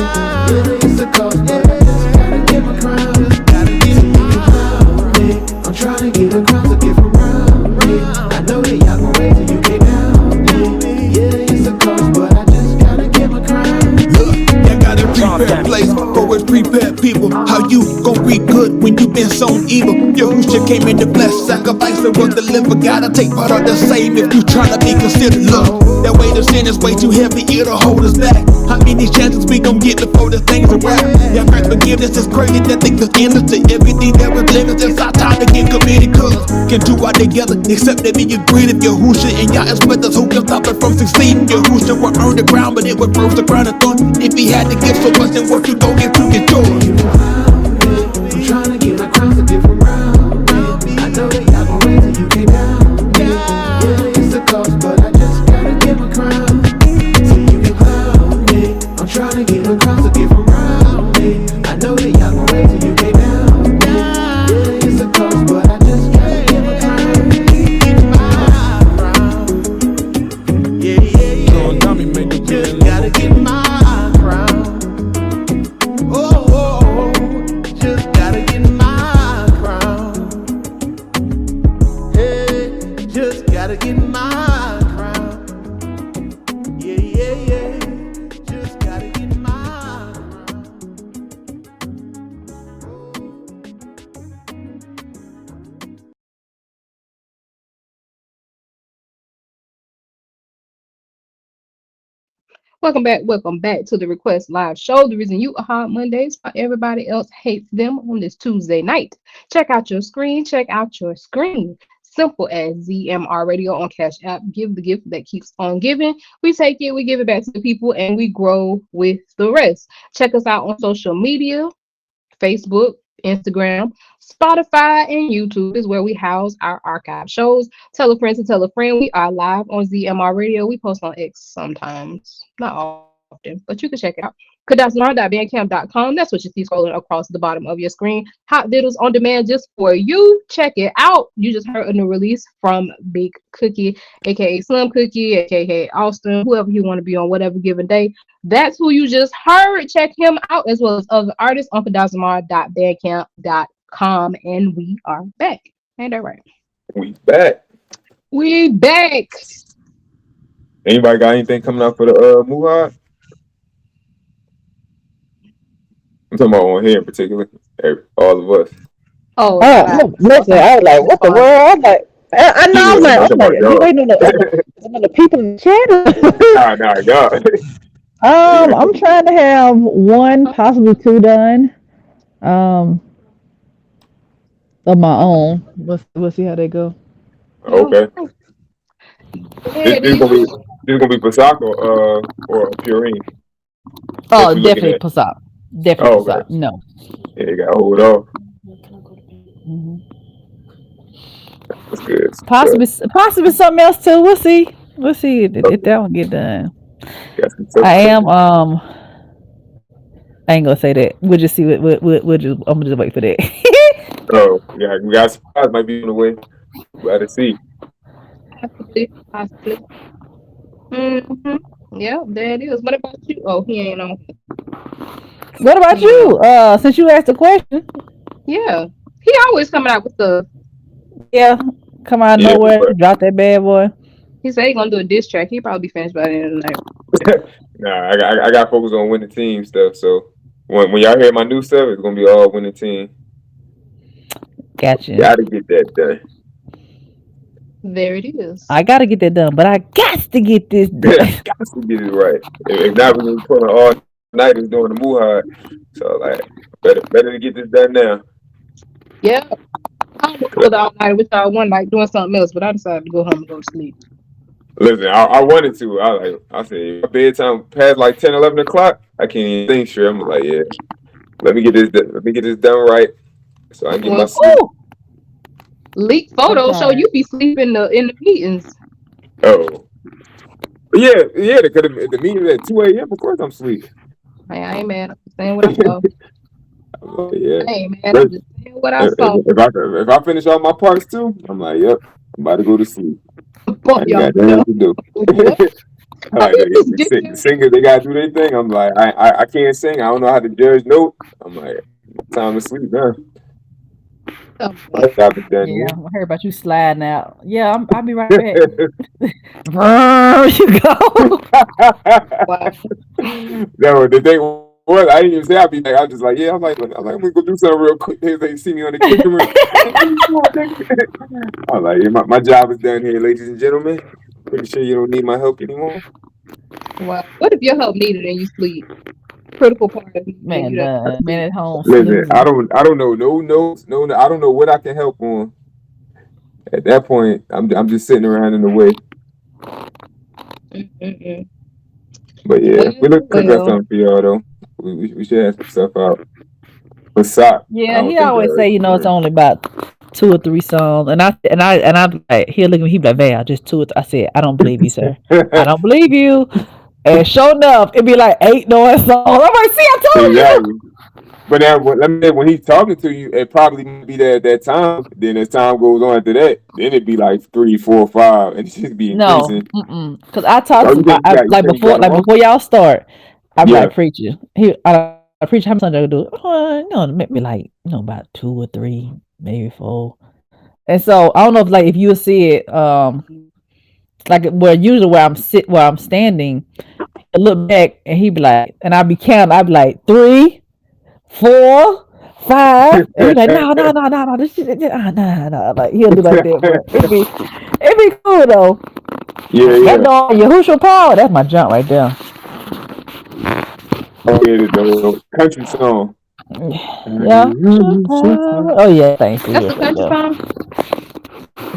Yeah, it's a cost, but I just gotta get my crown. So you can crown me. I'm trying to get my crowns to give around me. I know that y'all gon' raise it, you can't down me. Yeah, it's a cost, but I just gotta get my crown. Look, you got a prepared place for its prepared people. How you gon' read good when you been sown evil? Yahushua came in the flesh, sacrifice and was delivered. Gotta take part of the same if you tryna be considered. Look, that weight of sin is way too heavy, it'll hold us back. How many chances we gon' get before this thing's a wrap? Yeah, Christ forgiveness is crazy, that thing is endless to everything that was living. It's our time to get committed, cause can do all together except that we agree. If Yahushua and y'all is with us, who can stop it from succeeding? Yahushua will earn the ground, but it would first the ground of thorn. If he had to give so much, then what you gon' get to get yours? I'm trying to that y'all gon' raise it, you can't down me. Yeah, it's a cost, but I just gotta get my crown. Yeah, yeah, yeah. Just gotta get my crown. Oh, oh, oh, just gotta get my crown. Hey, just gotta get my crown. Yeah, yeah, yeah. Just gotta get my crown. Welcome back to the Request Live Show. The reason you are hot Mondays, while everybody else hates them on this Tuesday night. Check out your screen. Check out your screen. Simple as ZMR Radio on Cash App. Give the gift that keeps on giving. We take it, we give it back to the people, and we grow with the rest. Check us out on social media. Facebook, Instagram, Spotify, and YouTube is where we house our archive shows. Tell a friend to tell a friend. We are live on ZMR Radio. We post on X sometimes, not often, but you can check it out. Kadasmar.bandcamp.com. That's what you see scrolling across the bottom of your screen. Hot videos on demand just for you. Check it out. You just heard a new release from Big Cookie, aka Slim Cookie, aka Austin, whoever you want to be on whatever given day. That's who you just heard. Check him out as well as other artists on kadasmar.bandcamp.com. And we are back. Ain't that right? We back. We back. Anybody got anything coming up for the Muhad? I'm talking about on here in particular. All of us. Oh, listen, I was like, what the world? I was like, I know, I'm like, you waiting on the people in the chat? Nah, y'all. I'm trying to have one, possibly two done. Of my own. We'll see how they go. Okay. This gonna be Pasaka or Purine. Oh, definitely Pasaka. Definitely Pasaka. Okay. No. Yeah, you gotta hold off. That's good. Possibly something else too. We'll see. We'll see if that one get done. I am I ain't gonna say that. We'll just see what I'm gonna just wait for that. Oh, yeah, we got surprise might be on the way. Glad to see. Possibly. Yeah, there it is. What about you? Oh, he ain't on. What about you? Since you asked the question. Yeah. He always coming out with stuff. Yeah. Come out of nowhere, drop that bad boy. He said he gonna do a diss track. He probably be finished by the end of the night. Nah, I got focus on winning team stuff. So when y'all hear my new stuff, it's gonna be all winning team. Gotcha. Gotta get that done. There it is. I gotta get that done, but I got to get this done. Got to get it right. If not, we're gonna be pulling all nighters doing the Muhad. So like, better to get this done now. Yeah. I was pulled all night with y'all one night doing something else, but I decided to go home and go to sleep. Listen, I wanted to. I said my bedtime past like 10, 11 o'clock. I can't even think straight. I'm like, yeah, let me get this done right, so I can get my sleep. Leaked photos show you be sleeping in the meetings. Oh, yeah. Because the meeting at 2 a.m. Of course I'm sleeping. Hey, I ain't mad. I'm just saying what I saw. Yeah. I ain't mad. I'm just saying what I saw. If I finish all my parts too, I'm like, yep, I'm about to go to sleep. I got nothing to do. Like, the singers, they gotta do their thing. I'm like, I can't sing. I don't know how to judge notes. I'm like, time to sleep now. Yeah, I heard about you sliding out. Yeah, I'll be right back. You go. No, the thing was, I didn't even say I'd be back. I was just like, yeah, I'm like, I'm gonna go do something real quick. They see me on the camera. I'm like, yeah, my job is done here, ladies and gentlemen. Pretty sure you don't need my help anymore. Wow. What if your help needed and you sleep? Critical part of man at home. Listen, I don't know no notes, no, I don't know what I can help on. At that point, I'm just sitting around in the way. But yeah, we look cook up something for y'all though. We should have some stuff out. But sock. Yeah, he always say, it's only about 2 or 3 songs, and I like, he'll look at me, he be like, Val, just 2 or 3. I said, I don't believe you, sir. I don't believe you. And sure enough, it'd be like 8 noise songs. I'm like, see, I told you. But then, let me say, when he's talking to you, it probably might be that that time. Then as time goes on after that, then it'd be like 3, 4, 5, and it just be No, increasing. because I talked Oh, to my you think you got him like on? before y'all start. I'm Yeah. like preacher. I preach. How many songs I do? Maybe like about 2 or 3, maybe 4. And so I don't know if you will see it, like where usually where I'm standing, I look back and he be like, and I be counting. I be like 3, 4, 5, and he like no, this shit, no. Like he'll do like that, but it be cool though. Yeah, That yeah. dog Yahushua Paul, that's my jump right there. Oh yeah, the country song. Yeah. Oh yeah, thank you. That's Yes, a right country there. song.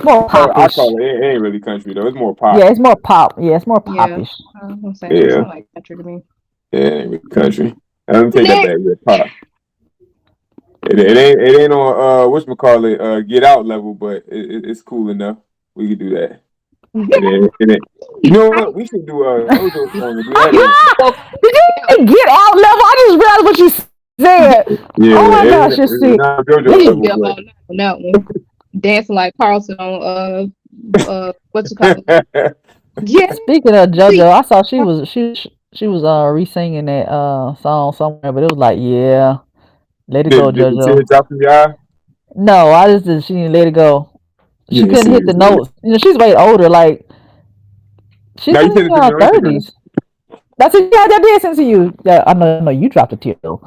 More I popish. call it. It ain't really country though. It's more pop. Yeah, it's more pop. Yeah, it's more Yeah, popish. I'm gonna say it Yeah, sound like country to me. yeah, it ain't really country. I don't take that Nick. back with pop. It ain't on whatchamacallit, Get Out level, but it's cool enough. We could do that. It ain't. You know what? We should do a JoJo song. We had a Did you say get out level? I just realized what you said. yeah. Oh my gosh, you're It's sick. not JoJo He Please. be level, up all night on that one, dancing like Carlton on what you call it? but Yeah, Speaking of see, JoJo, I saw she was re-singing that song somewhere, but it was like, yeah, let it go, did the tear JoJo. drop from your eye? No, I just did. She didn't let it go. You She didn't couldn't see hit the this nigga. notes. She's way older. Like she's Now you in sent it to me her on Instagram. 30s. That's it. Yeah, that did send to you. Yeah, I know you dropped a tear though.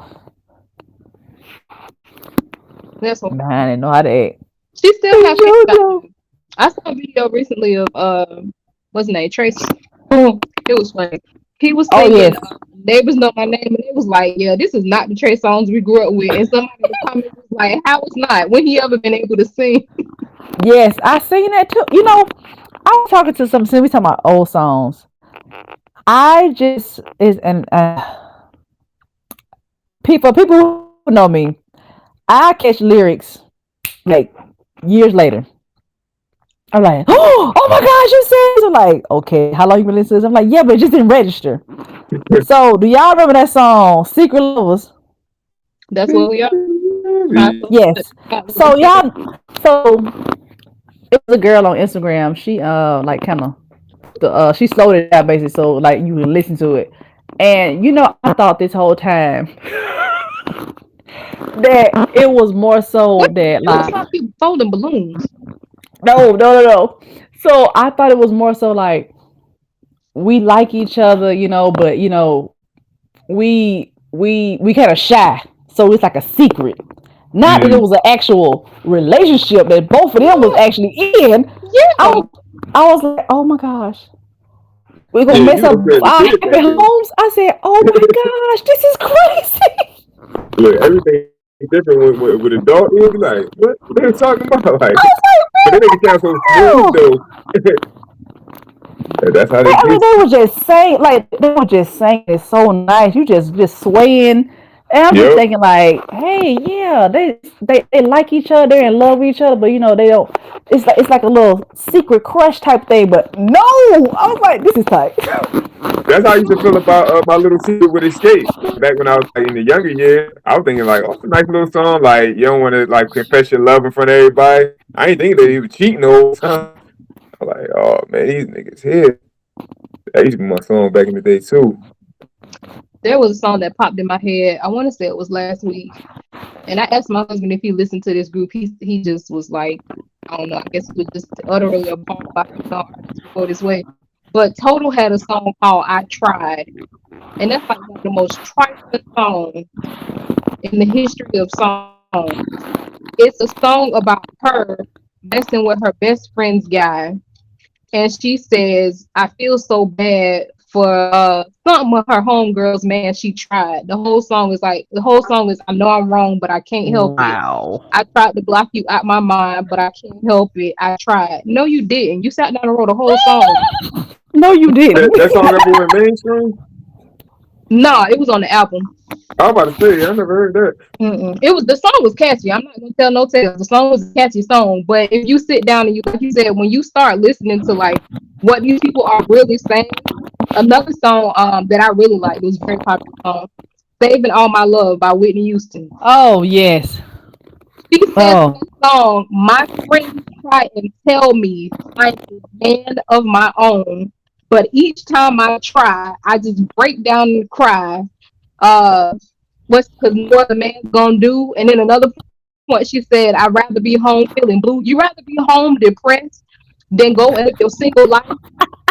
that's what Man, I didn't know how to act. she still Hey, have fans out JoJo. there. I saw a video recently of what's his name, Trace. It was funny. He was Oh singing yes, "Neighbors Know My Name," and it was like, yeah, this is not the Trey songs we grew up with. And somebody in the comments was like, how it's not? When he ever been able to sing? yes, I seen that too. I was talking to some. We talking about old songs. I just is and people who know me, I catch lyrics like years later. I'm like, oh my gosh, you said this. I'm like, okay, how long you been listening to this? I'm like, yeah, but it just didn't register. So, do y'all remember that song, Secret Lovers? That's what we are. Yes. So so it was a girl on Instagram. She like kind of she slowed it down basically, so like you would listen to it. And I thought this whole time that it was more so What that it was like like people folding balloons. no. So I thought it was more so like we like each other, but we kind of shy, so it's like a secret. Not that it was an actual relationship that both of them was actually in. I Yeah. was, I was like, oh my gosh, we're gonna Yeah, mess you up don't play the our kid happy back then. homes. I said, oh my gosh, this is crazy. Look, everything different with adult ears. Like, what are you talking about? Like, I was but like, then they can sound so smooth real. though. That's how they I mean, get they you. were just saying, like, they were just saying it's so nice. You just swaying, and I'm just Yep. thinking, like, hey, yeah, they like each other, they're in love with each other, but they don't. It's like a little secret crush type thing. But no, I was like, this is tight. That's how I used to feel about my little secret with Escape. Back when I was like in the younger years, I was thinking like, oh, it's a nice little song. Like, you don't want to like confess your love in front of everybody. I ain't thinking that he was cheating the whole time. I'm like, oh man, these niggas here. That used to be my song back in the day too. There was a song that popped in my head. I want to say it was last week, and I asked my husband if he listened to this group. He just was like, I don't know. I guess he was just utterly appalled by artists who go this way. But Total had a song called "I Tried," and that's like one of the most trifling songs in the history of songs. It's a song about her messing with her best friend's guy, and she says, "I feel so bad for something with her homegirl's man. She tried." The whole song is I know I'm wrong, but I can't help it. Wow. I tried to block you out my mind, but I can't help it. I tried. No, you didn't. You sat down and wrote a whole song. No, you didn't. That song ever went mainstream? No, it was on the album. I was about to say, I never heard that. It was the song was catchy. I'm not gonna tell no tales. The song was a catchy song, but if you sit down and like you said, when you start listening to like what these people are really saying, another song that I really liked, it was a very popular song. Saving All My Love by Whitney Houston. Oh yes. She says in Oh, that song, my friends try and tell me I'm a man of my own, but each time I try, I just break down and cry. Uh, what's because what the man's gonna do? And then another point, she said, "I'd rather be home feeling blue. You rather be home depressed than go and live your single life.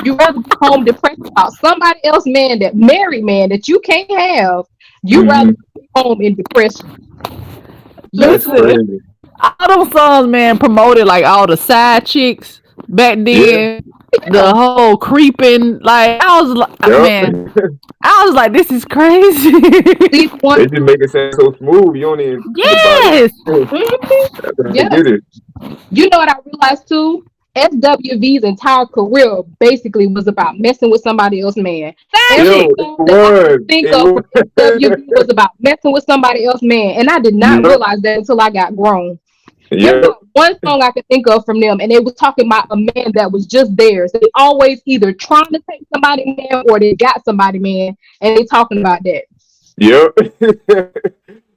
You rather be home depressed about somebody else, man, that married man that you can't have. You rather Hmm. be home in depression. You That's too." listen. crazy. All those songs, man, promoted like all the side chicks back Yeah. then. Yeah, The whole creeping, like I was like, Yep. man, I was like, this is crazy. these They one. just make it sound so smooth. You don't even think about it. Yes. Mhm. That's how they Yeah. get it. You know what I realized too? SWV's entire career basically was about messing with somebody else's man. That Every Yo, shit. it song that I was. can think It of was. from SWV was about messing with somebody else's man. And I did not Yep. realize that until I got grown. There's Yep. not one song I can think of from them, and they was talking about a man that was just theirs. They always either trying to take somebody man or they got somebody man, and they talking about that. Yep.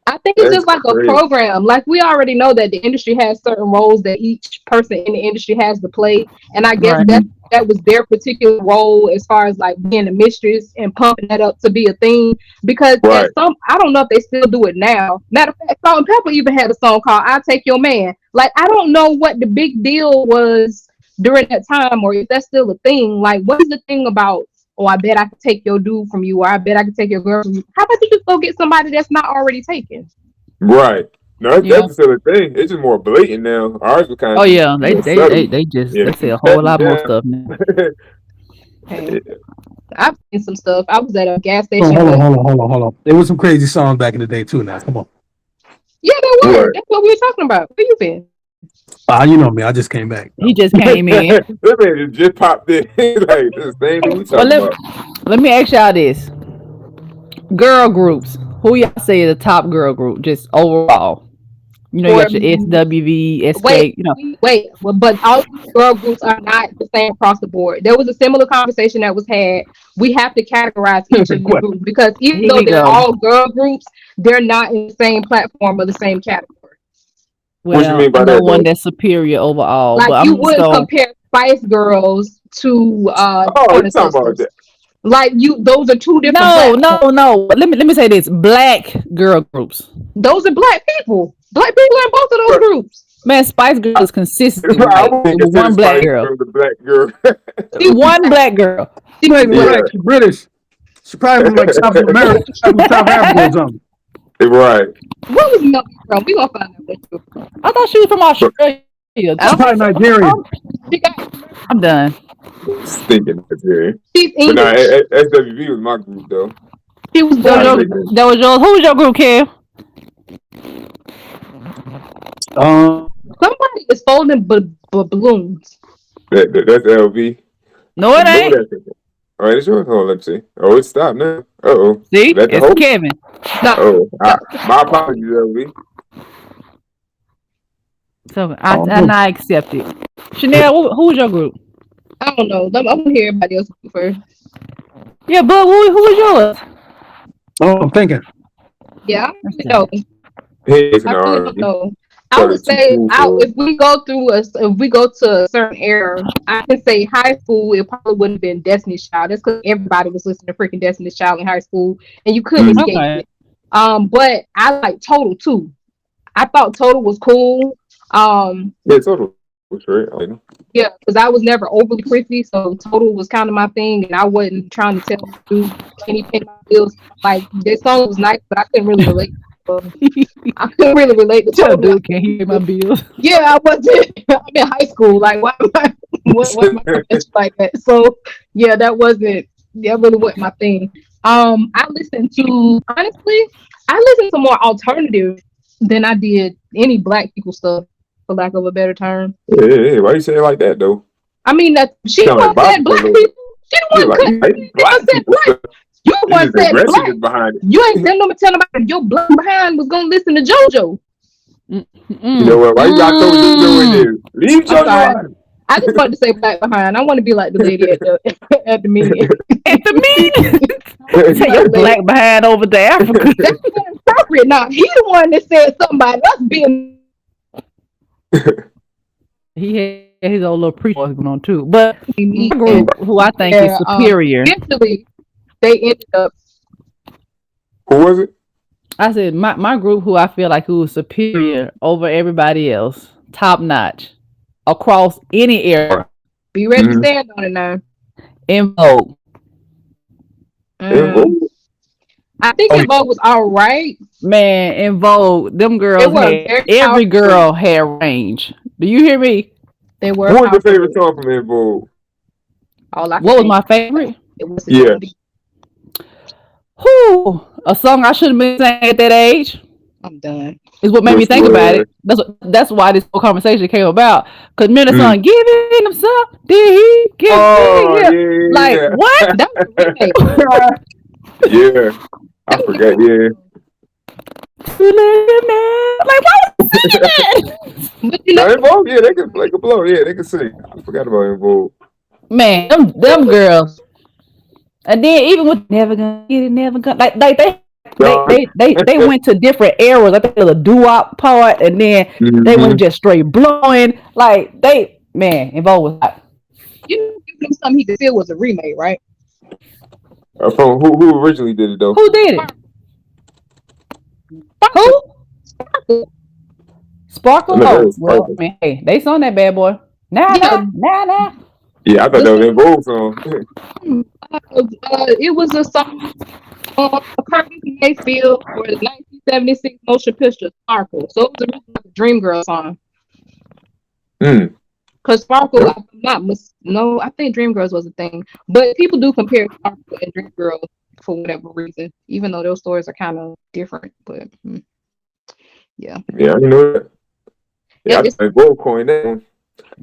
I think it's That's just like a crazy. program. Like we already know that the industry has certain roles that each person in the industry has to play, and I guess Right. that was their particular role as far as like being a mistress and pumping that up to be a thing. Because Right. at some, I don't know if they still do it now. Matter of fact, Salt and Pepper even had a song called "I'll Take Your Man." Like I don't know what the big deal was during that time, or if that's still a thing. Like what is the thing about? Oh, I bet I could take your dude from you, or I bet I could take your girl from you. How about you just go get somebody that's not already taken? Right. No, Yeah. that's still a thing. It's just more blatant now. Ours was kind Oh of yeah. They more they they subtle. they just Yeah. they say a whole Petty lot more now. stuff now. Hey, I've seen some stuff. I was at a gas Oh, station hold on, with, hold on, hold on, hold on. There was some crazy songs back in the day too. Now, come on. yeah, they were. Right. That's what we were talking about. Where you been? You know me. I just came back. He So. just came in. That man just popped in. Like, this is the same thing we Well, talking about. let me ask y'all this: girl groups. Who y'all say is the top girl group? Just overall. You know, you For got your SWV, wait, SK. You know, wait, well, but all of these girl groups are not the same across the board. There was a similar conversation that was had. We have to categorize each of Good these question. groups because even here though we they're go. all girl groups, they're not in the same platform or the same category. What you Well, mean I by know that, one though? that's superior overall, Like but you I'm just wouldn't going. compare Spice Girls to Oh, you Pointer talking about Sisters. that? Like you, those are two different No, no, platforms. no. Let me say this: black girl groups. Those are black people. Black people in both of those Bro, groups. Man, Spice Girl is consistently I white. wouldn't It was consider one black Spice girl. Girl the black girl. She was One black. black girl. She She was ain't even black. black. Yeah. She British. She probably from like South America. She probably from South Africa or something. Right. Where was Melody from? We gonna find out where she was from. I thought she was from But Australia. I She don't probably think so. Nigerian. She got American. I'm done. stinking Nigeria. She's But nah, English. SWV was my group, though. She was That was I born in your. say England. that. That was yours. Who was your group, Kev? Um, Somebody is folding balloons. That's LV. No, I it know ain't. that. All right, it's yours. Hold on, let's see. Oh, it stopped now. Uh-oh. See, That's the it's host? Kevin. No, Oh, no, my apologies, LV. So I I don't and know. I accept it. Chanel, who was your group? I don't know. I'm gonna hear everybody else first. Yeah, but who was yours? Oh, I'm thinking. Yeah, I don't Let's really see. know. He is in I the really don't R&B. know. I Probably would too say cool out for if we go through if we go to a certain era, I can say high school. It probably would have been Destiny's Child. That's because everybody was listening to freaking Destiny's Child in high school, and you couldn't it. escape Okay. it. But I like Total too. I thought Total was cool. Yeah, total. Right. I like him. Yeah, because I was never overly prissy, so Total was kind of my thing, and I wasn't trying to tell my dude, can he pay my bills? Like this song was nice, but I couldn't really relate. I couldn't really relate to Tell Total. dude, can he pay my bills? Yeah, I wasn't. I'm in high school. Like, why am I? What am I coming like that? So, yeah, that really wasn't my thing. I listened to honestly, I listened to more alternative than I did any black people stuff, for lack of a better term. Yeah, why you say it like that, though? I mean that she Sound the like one said Bobby a black little bit. people. She the Yeah, one like cut. you like I black said people black. stuff. You the It's one just said black. aggressiveness behind it. You ain't telling them tell nobody your black behind was gonna listen to JoJo. You know Mm, what? Why you got to throw JoJo in mm. there? Leave I'm JoJo sorry. out of it. I just wanted to say black behind. I want to be like the lady at the at the meeting. At the meeting, say your black behind over to Africa. That's inappropriate. Now he the one that said something about us being. He had his own little preach voice going on too. But my And group, who I think is superior, eventually they ended up. Who was it? I said my group, who I feel like who is superior over everybody else, top notch, across any era. Be ready to stand on it now. In Vogue. I think In Vogue was all right. Man, In Vogue, them girls had every girl had range. Do you hear me? They were. What was your favorite song from In Vogue? What was my favorite? It was Whew, a song I should have been saying at that age. I'm done. Is what made me think about it. That's why this whole conversation came about. Cause remember the song, giving him some, did he give yeah. Like what? That was Yeah, I forgot. Yeah. Like why was you singing that? In Vogue, yeah, they could blow. Yeah, they could sing. I forgot about In Vogue. Man, them girls. And then even with never gonna get it, never gonna like they went to different eras. I think there was a doo-wop part, and then they went just straight blowing. Like In Vogue was hot. You know, Give Him Something He Could Feel was a remake, right? From who originally did it though? Who did it? Who? Sparkle. Oh, well, I mean, hey, they sung that bad boy. Nah. Yeah, I thought that was In Vogue song. It was a song Curtis Mayfield for the 1976 motion picture Sparkle. So it was a Dream Girl song. Because Sparkle, I think Dreamgirls was a thing. But people do compare Sparkle and Dreamgirls for whatever reason, even though those stories are kind of different. But yeah. Yeah, I know that. Yeah, I think Vogue coined that one.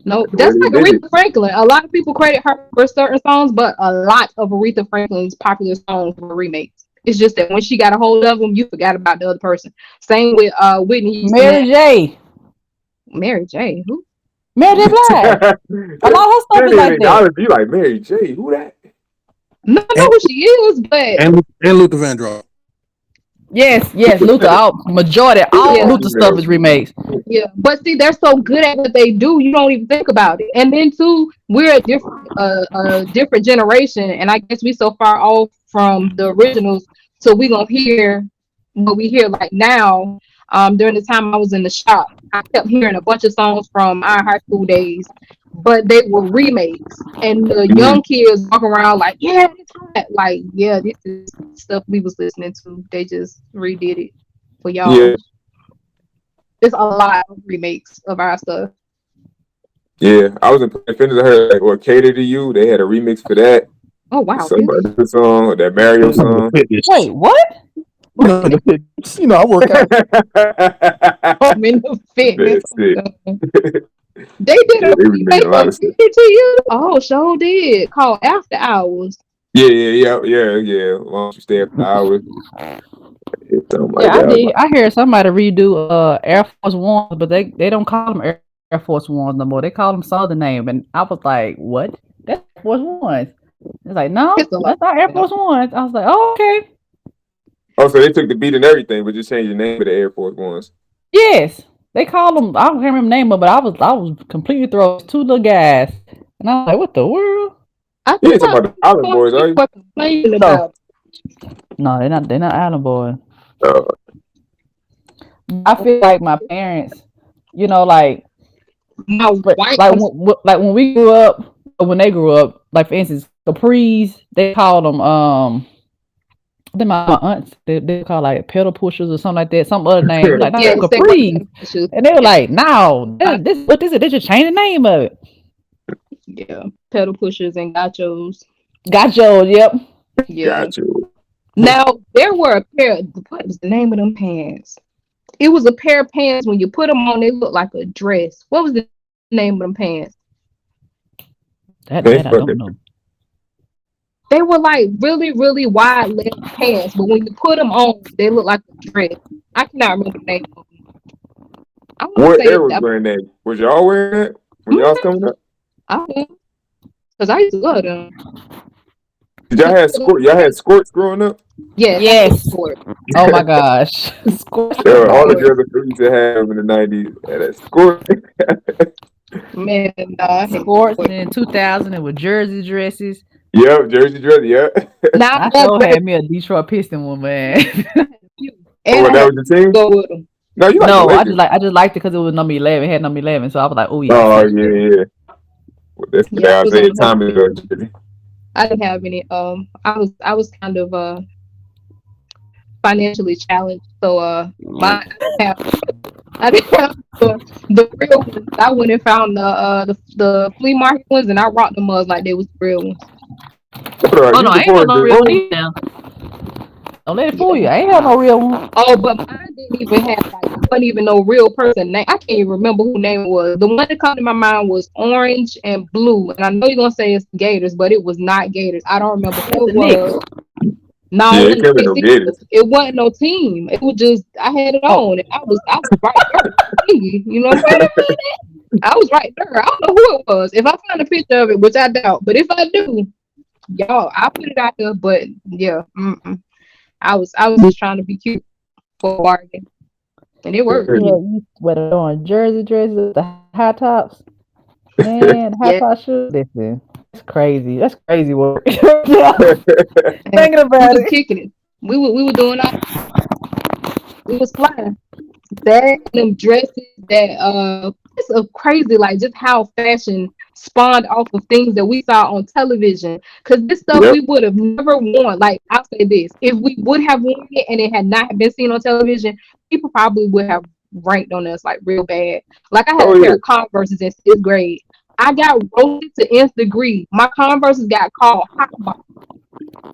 No, that's like Aretha Franklin. A lot of people credit her for certain songs, but a lot of Aretha Franklin's popular songs were remakes. It's just that when she got a hold of them, you forgot about the other person. Same with Whitney Houston. Mary J. Who? Mary J. Blige. A lot of her stuff is like that. You like Mary J. Who that? No, I know who she is, but and Luther Vandross. Yes, Luther. Majority all Luther stuff is remakes. Yeah, but see, they're so good at what they do, you don't even think about it. And then too, we're a different generation, and I guess we so far off from the originals, so we gonna hear what we hear like now. During the time I was in the shop, I kept hearing a bunch of songs from our high school days, but they were remakes, and the young kids walk around like, yeah, this is stuff we was listening to. They just redid it for y'all. Yeah. There's a lot of remakes of our stuff. Yeah, I was in Fenders. I heard like, Cater to You. They had a remix for that. Oh wow! The song, that Mario song. Wait, what? You know, I work out. I'm in the fitness. They did a remake of Cater to You. Oh, sure did. Called After Hours. Yeah. Why don't you stay after hours? I hear somebody redo Air Force Ones, but they don't call them Air Force Ones no more. They call them some other name, and I was like, "What? That's Air Force Ones?" It's like, "No, that's not Air Force Ones." I was like, "Oh, okay." Oh, so they took the beat and everything, but just changed the name of the Air Force Ones. Yes, they call them. I don't remember the name of it, but I was completely thrown. Two little guys, and I was like, "What the world?" I think about the Island Boys, are you? No, they're not Island Boys. I feel like my parents, you know, like when we grew up, or when they grew up, like for instance, Capris, they call them then my aunts they call like pedal pushers or something like that, some other name like Capris, and they were like, "No, what is it? They just changed the name of it." Yeah, pedal pushers and gachos. Yep. Yeah. Gacho. Now there were a pair. What was the name of them pants? It was a pair of pants. When you put them on, they looked like a dress. What was the name of them pants? That I don't know. They were like really, really wide leg pants, but when you put them on, they look like a dress. I cannot remember the name of them. What era was wearing that? Was y'all wearing that when y'all was coming up? I will, because I used to love them. Did y'all have Y'all had squirts growing up? Yes. Yes. Sport. Oh my gosh. Squirt. Yeah, all the girls that used to have in the 90s had that squirt. Man, I hate Sports, sport. and in 2000 it was jersey dresses. Yep, jersey dress, yep. Now I that's sure better. had me a Detroit Piston one, man. And Oh, I that had was your team? to go with them. No, you like the No, Lakers. I just liked it because it was number 11. It had number 11, so I was like, oh yeah. Oh, see. yeah. Well, that's the Yeah, I was on Isaiah the Thomas jersey. I didn't have any. I was kind of financially challenged, so I didn't have the real ones. I went and found the flea market ones, and I rocked them up like they was the real ones. Hold Oh on, no, you I ain't have before no real one Jerome? either now. Don't let it fool Yeah. you. I ain't have no real one. Oh, but mine didn't even have like it wasn't even no real person name. I can't even remember who name it was. The one that come to my mind was orange and blue, and I know you're gonna say it's Gators, but it was not Gators. I don't remember who it The Knicks. was. No, Yeah, it it wasn't can't be the no Knicks Gators. either. It wasn't no team. It was just I had it Oh, on, and I was right there. You know what I'm saying? I was right there. I don't know who it was. If I find a picture of it, which I doubt, but if I do, y'all, I'll put it out there. But yeah, I was just trying to be cute for a bargain, and it worked. yeah, you wear the on jersey dresses, the high tops. Man, high Yeah, top shoes. Listen, it's crazy. That's crazy work. Thinking and we about was it. kicking it. We were doing all. We was flying. That and them dresses that it's a crazy like just how fashion spawned off of things that we saw on television. Cause this stuff Yep. we would have never worn. Like I'll say this, if we would have worn it and it had not been seen on television, people probably would have ranked on us like real bad. Like I had Oh, a pair yeah. of Converses in 6th grade. I got roasted to nth degree. My Converses got called hot box.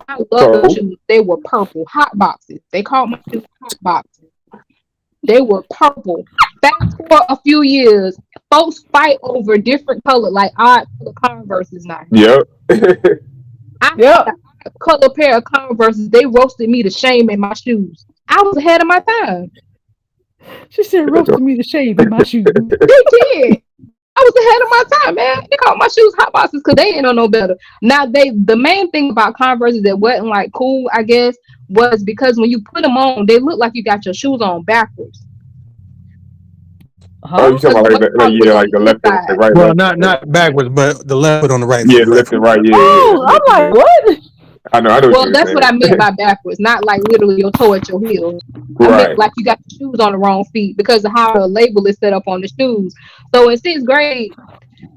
I love those So, shoes. They were purple hot boxes. They called my shoes hot boxes. They were purple. Fast forward a few years, folks fight over different color, like odd color Converses now. yep. I had Yep. an odd color pair of Converses. They roasted me to shame in my shoes. I was ahead of my time. She said, roasted me to shave in my shoes. They did. I was ahead of my time, man. They called my shoes hot boxes because they ain't know no better. Now the main thing about Converses that wasn't like cool, I guess, was because when you put them on, they look like you got your shoes on backwards. Oh, you Huh? talking Because about the button holes was yeah, on like the the left and inside. right, Well, left and right. not backwards, but the left foot on the right Yeah, foot. the left and right. Yeah, Oh, that's what I'm you like, what? I know what Well, you were that's what saying. I meant by backwards, not like literally your toe at your heel. I meant Right. like you got your shoes on the wrong feet because of how the label is set up on the shoes. So in 6th grade,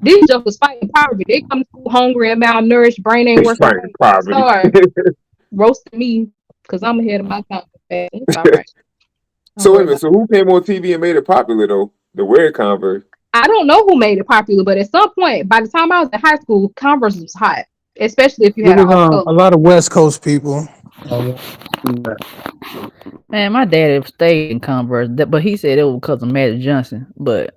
these jokers fighting poverty. They come to school hungry and malnourished, brain ain't It's working fighting right. They poverty. start roasting me because I'm ahead of my time. It's all right. Don't So wait worry a minute. about So who came on TV and made it popular though? The wear Converse. it. I don't know who made it popular, but at some point, by the time I was in high school, Converse was hot, especially if you It had an was off a color. lot of West Coast people. Man, my dad stayed in Converse, but he said it was because of Magic Johnson. But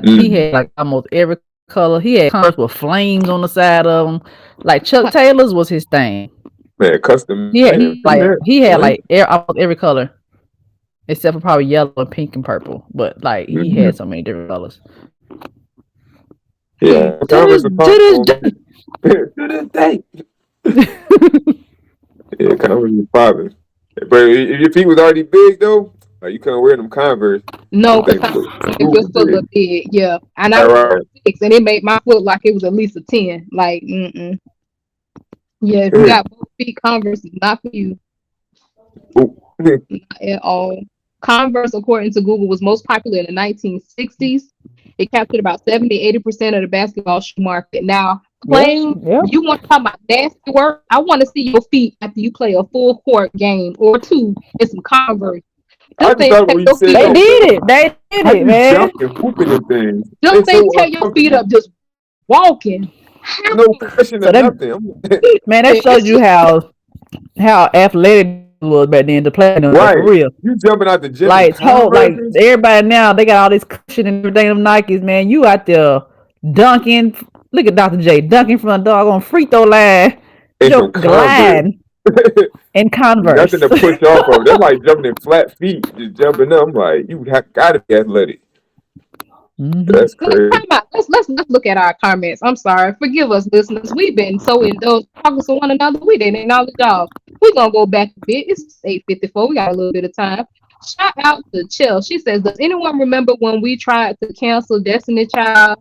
he Mm. had like almost every color. He had Converse with flames on the side of them. Like Chuck Taylor's was his thing. Man, custom He had man. like almost every color except for probably yellow and pink and purple. But like he had so many different colors. Yeah, To Converse this, was to popular. this To this day. day. Yeah, Converse was popular. But if your feet was already big though, like you couldn't wear them Converse. No, Them because things look Converse make your super foot big. look big. Yeah, and I All was right. 6, and it made my foot like it was at least a 10. Like, yeah, if you got both feet, Converse is not for you. Not at all. Converse, according to Google, was most popular in the 1960s. It captured about 70-80% of the basketball shoe market. Now, Yep. you want to talk about nasty work? I want to see your feet after you play a full court game or two in some Converse. I Them just things thought tear when you your said feet They up. did it. They did how it, you man. jump and whooping them things. Them They're things so tear your feet uncomfortable. up just walking. No How? cushion or So that nothing. man, that showed It's you just how athletic it was back then to play them for Right. real. You jumping out the gym in Like Converse? everybody now, they got all this cushion and everything. Them Nikes, man. You out there dunking. Look at Dr. J dunking from the doggone free throw line. And Joe some Converse. glide in Nothing Converse. to push off of. That's like jumping in flat feet, just jumping up. I'm like, you gotta be athletic. That's crazy. Let's look at our comments. I'm sorry, forgive us, listeners. We've been so indulged talking to one another. We didn't acknowledge y'all. We're gonna go back a bit. It's 8:54. We got a little bit of time. Shout out to Chill. She says, "Does anyone remember when we tried to cancel Destiny Child,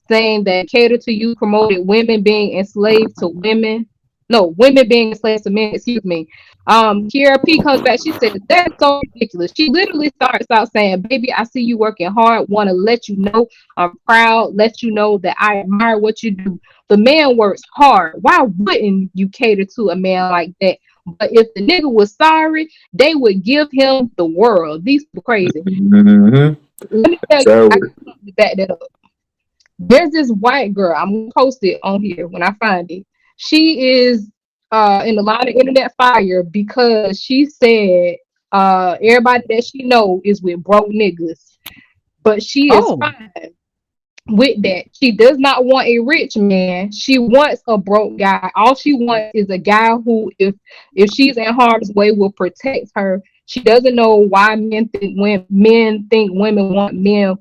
saying that Cater to You promoted women being enslaved to women? No, women being enslaved to men. Excuse me." Kiera P comes back. She says, "That's so ridiculous." She literally starts out saying, "Baby, I see you working hard. Want to let you know I'm proud. Let you know that I admire what you do. The man works hard. Why wouldn't you cater to a man like that? But if the nigga was sorry, they would give him the world." These people crazy. Mm-hmm. Let me tell you, So, I got something to back that up. There's this white girl. I'm gonna post it on here when I find it. She is in the line of internet fire because she said everybody that she know is with broke niggas, but she is Oh, fine with that. She does not want a rich man. She wants a broke guy. All she wants is a guy who, if she's in harm's way, will protect her. She doesn't know why men think women want men.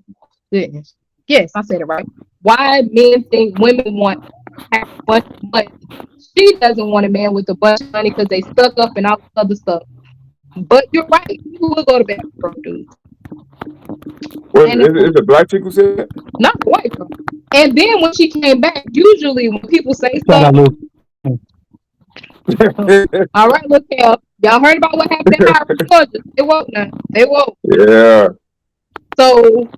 Goodness. Yes, I said it right. Why men think women want have a bunch of money. She doesn't want a man with a bunch of money because they stuck up and all this other stuff. But you're right. People will go to bed for broke dudes. what And is it a black chick who said that? not the white girl. And then when she came back, usually when people say Shout out, something, Lil. all right, look here, y'all heard about what happened in Howard, Georgia. They woke now. They woke. Yeah. So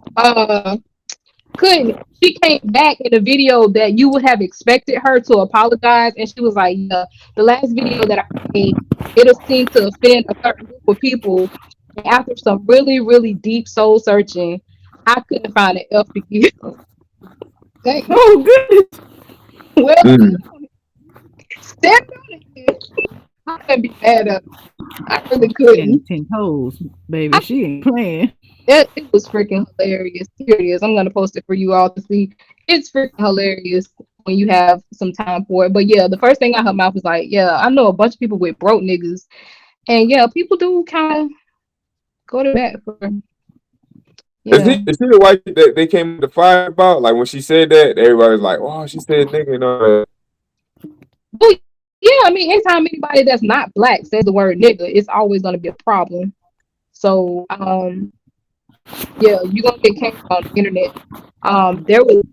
couldn't she came back in a video that you would have expected her to apologize, and she was like, "Yeah, the last video that I made, it seemed to offend a certain group of people. And after some really, really deep soul searching, I couldn't find an F to give." Thank you. oh, goodness. Well, Mm. stand on it. I couldn't be mad at her. I really Standing couldn't. 10 toes, baby. I, She ain't playing. it was freaking hilarious. Here it is. I'm gonna post it for you all to see. It's freaking hilarious when you have some time for it. But yeah, the first thing out her mouth was like, "Yeah, I know a bunch of people with broke niggas," and yeah, people do kind of go to bat for. Is Yeah. he the white chick that they came to fire about? Like when she said that, everybody was like, "Oh, she said nigga," and all that. Well, yeah, I mean, anytime anybody that's not black says the word nigga, it's always gonna be a problem. So, yeah, you're gonna get canceled on the internet. There was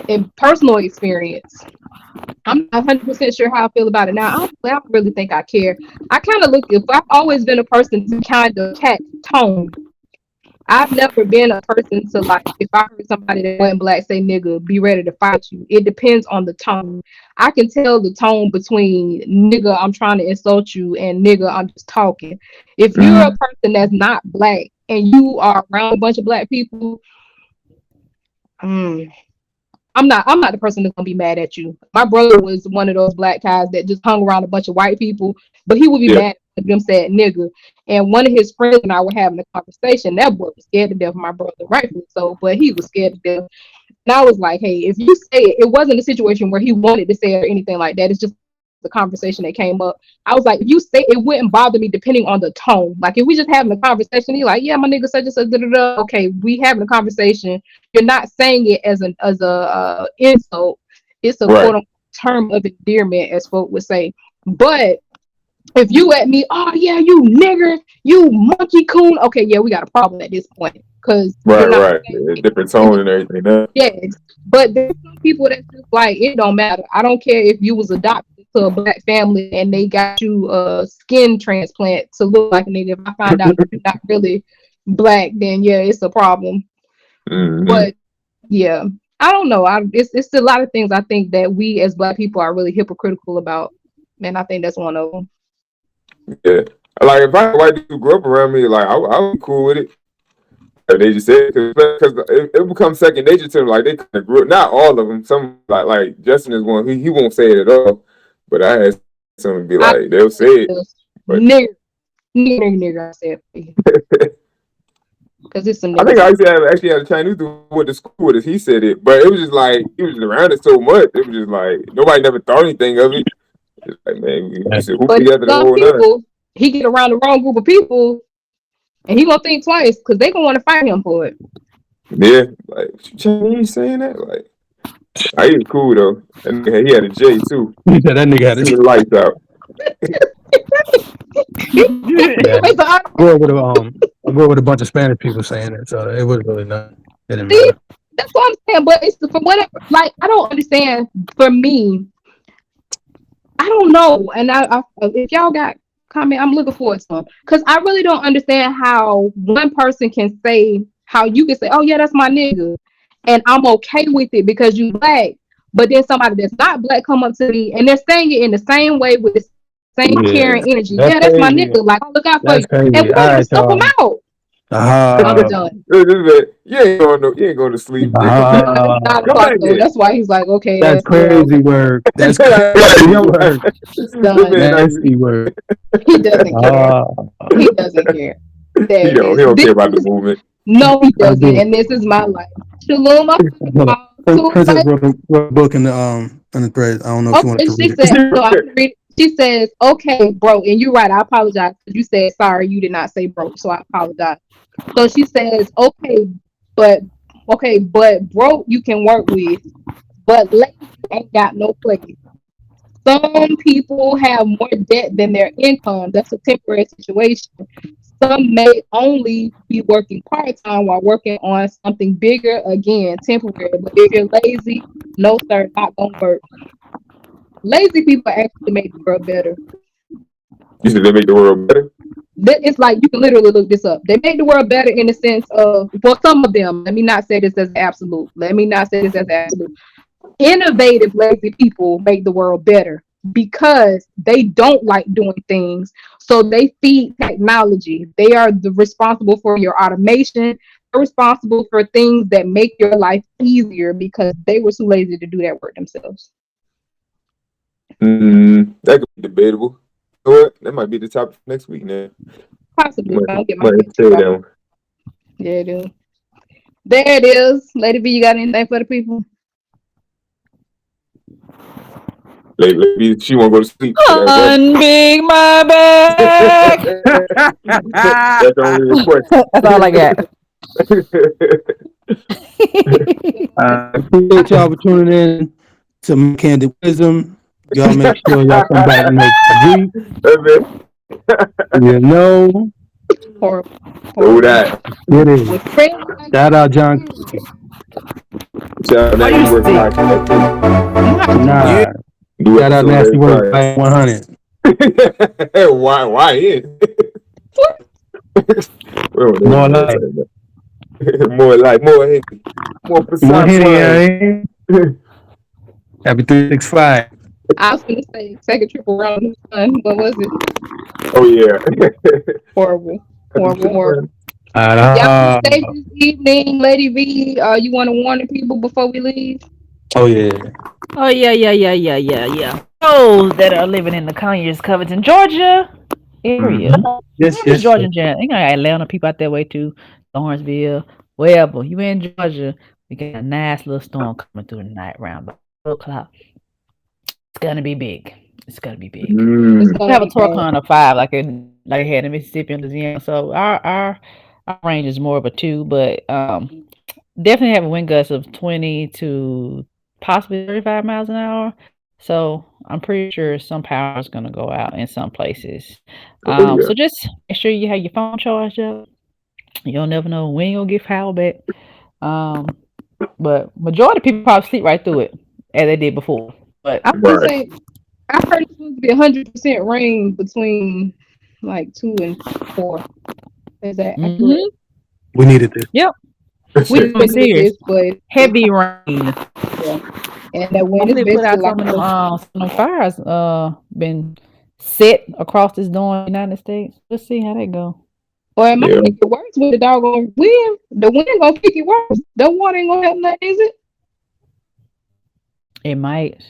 in personal experience. I'm not 100% sure how I feel about it now. I don't really think I care. I kind of look, if I've always been a person to kind of catch tone. I've never been a person to like, if I heard somebody that went black say nigga, be ready to fight you. It depends on the tone. I can tell the tone between nigga, I'm trying to insult you, and nigga, I'm just talking. If you're a person that's not black and you are around a bunch of black people, I'm not the person that's gonna be mad at you. My brother was one of those black guys that just hung around a bunch of white people, but he would be Yeah. mad if them said nigga. And one of his friends and I were having a conversation. That boy was scared to death of my brother, rightfully so, but he was scared to death. And I was like, hey, if you say it, it wasn't a situation where he wanted to say it or anything like that. It's just the conversation that came up. I was like, if you say it, wouldn't bother me depending on the tone. Like if we just having a conversation, you're like, yeah, my nigga such and such, okay, we having a conversation. You're not saying it as a insult. It's a Right. quote unquote term of endearment, as folk would say. But if you at me, oh yeah, you nigger, you monkey coon, okay, yeah, we got a problem at this point because you're not Right. saying it. Different tone and everything. Huh? Yes, but there's some people that's just like, it don't matter. I don't care if you was adopted to a black family and they got you a skin transplant to look like a nigga. If I find out that you're not really black, then yeah, it's a problem. Mm-hmm. But yeah, I don't know. It's a lot of things I think that we as black people are really hypocritical about, and I think that's one of them. Yeah. Like if I had a white dude who grew up around me, like I would be cool with it. Like, they just said because it becomes second nature to them. Like they kind of grew up. Not all of them. Some like Justin is one. He won't say it at all. But I had some be like they'll say it. But Nigger, I said, because it's some I think niggas. I used to actually had a Chinese dude who went to school with us. He said it, but it was just like he was just around it so much. It was just like nobody never thought anything of it. It's like man, we used to hoop But together the some whole night. people, he get around the wrong group of people, and he gonna think twice because they gonna want to fight him for it. Yeah, like Chinese saying that, like, I ain't cool though. And he had a J too. He said that nigga had Turn it. the lights out. Yeah. I grew up with a bunch of Spanish people saying it, so it was really not. It didn't See, matter. that's what I'm saying. But it's for whatever. Like I don't understand. For me, I don't know. And if y'all got comment, I'm looking forward to them because I really don't understand how one person can say how you can say, "Oh yeah, that's my nigga," and I'm okay with it because you black. But then somebody that's not black come up to me and they're saying it in the same way with the same Yeah, caring energy. that's Yeah, that's my crazy. nigga. Like, I'll look out for That's you, and crazy. we All don't even right, stuff them y'all. out. I'm done. You ain't going to sleep. Yeah, come No, back. no, it's 9 Come o'clock back though. here. That's why he's like, okay, That's yeah, crazy okay, work. That's crazy work. done. Nasty work. He doesn't care. He doesn't care. There He it don't. is. He don't This care about the is movement. no, he I doesn't. do. And this is my life. Shalom, my Hold on. two Princess life. wrote a book in the thread. I don't know if you wanted Okay, to she read said, it. no, I'm gonna read it. She says, okay, bro, and you're right. I apologize because you said sorry. You did not say bro, so I apologize. So she says, but but bro, you can work with, but lazy ain't got no place. Some people have more debt than their income. That's a temporary situation. Some may only be working part time while working on something bigger. Again, temporary. But if you're lazy, no sir, not gonna work. Lazy people actually make the world better. You said they make the world better. It's like you can literally look this up. They make the world better in the sense of, well, some of them. Let me not say this as absolute. Let me not say this as absolute. Innovative, lazy people make the world better because they don't like doing things. So they feed technology. They are responsible for your automation. They're responsible for things that make your life easier because they were too lazy to do that work themselves. That could be debatable. You know what? That might be the topic for next week now. Possibly. I'll get my Might picture say right. that one. Yeah, dude. There it is. Lady V, you got anything for the people? Lady, she won't go to sleep. That's Unbig my back. the only request. That's all I got. Appreciate y'all for tuning in to My Candid Wisdom. Y'all make sure y'all come back next week. You know. Horrible. Do that. It is. With friends. Shout out John. Shout out Nasty Work Podcast too. Nah. New Shout out episode Nasty every Work Friday. 100. Why in? More life. More life. More Henny. More More Passat Henny. wine. Happy 365. I was going to say second trip around the sun. What was it? Oh yeah. Horrible. Horrible. Uh, Y'all be safe this evening, Lady V. You want to warn the people before we leave? Oh yeah. Oh yeah. Those that are living in the Conyers, Covington, Georgia area. Yes, Not yes. just Georgia, you got Atlanta people out that way too, Lawrenceville, wherever you in Georgia. We got a nice little storm coming through tonight around about 2 o'clock. It's gonna be big. It's gonna be big. It's We gonna have a be bad. Torcon of 5, like they had in Mississippi and Louisiana. So our range is more of a 2, but definitely have a wind gust of 20 to possibly 35 miles an hour. So I'm pretty sure some power is gonna go out in some places. So just make sure you have your phone charged up. You'll never know when you'll get power back. But majority of people probably sleep right through it as they did before. But I was going to say, I heard it's supposed to be 100% rain between like 2 and 4. Is that accurate? We needed this. Yep. We We needed serious. this, but Heavy rain. yeah. And that wind is Hopefully put basically out like some of them fires been set across this darn United States. Let's see how that go. or it might make it worse with the doggone wind. The wind gonna make it worse. The water ain't gonna help nothing, is it? It might.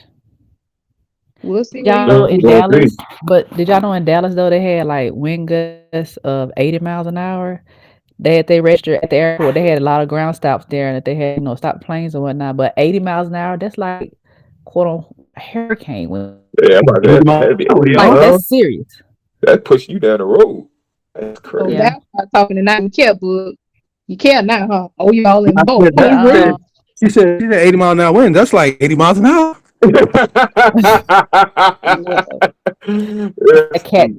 We'll see. Y'all know in Dallas, but did y'all know in Dallas though they had like wind gusts of 80 miles an hour? They registered at the airport. They had a lot of ground stops there, and that they had stop planes and whatnot. But 80 miles an hour, that's like quote unquote hurricane wind. Yeah, That's serious. That push you down the road. That's crazy. So that's why I'm talking tonight. We kept book. You can't now, huh? Oh, you all in I both. said that. She said 80 mile an hour wind. That's like 80 miles an hour. A cat,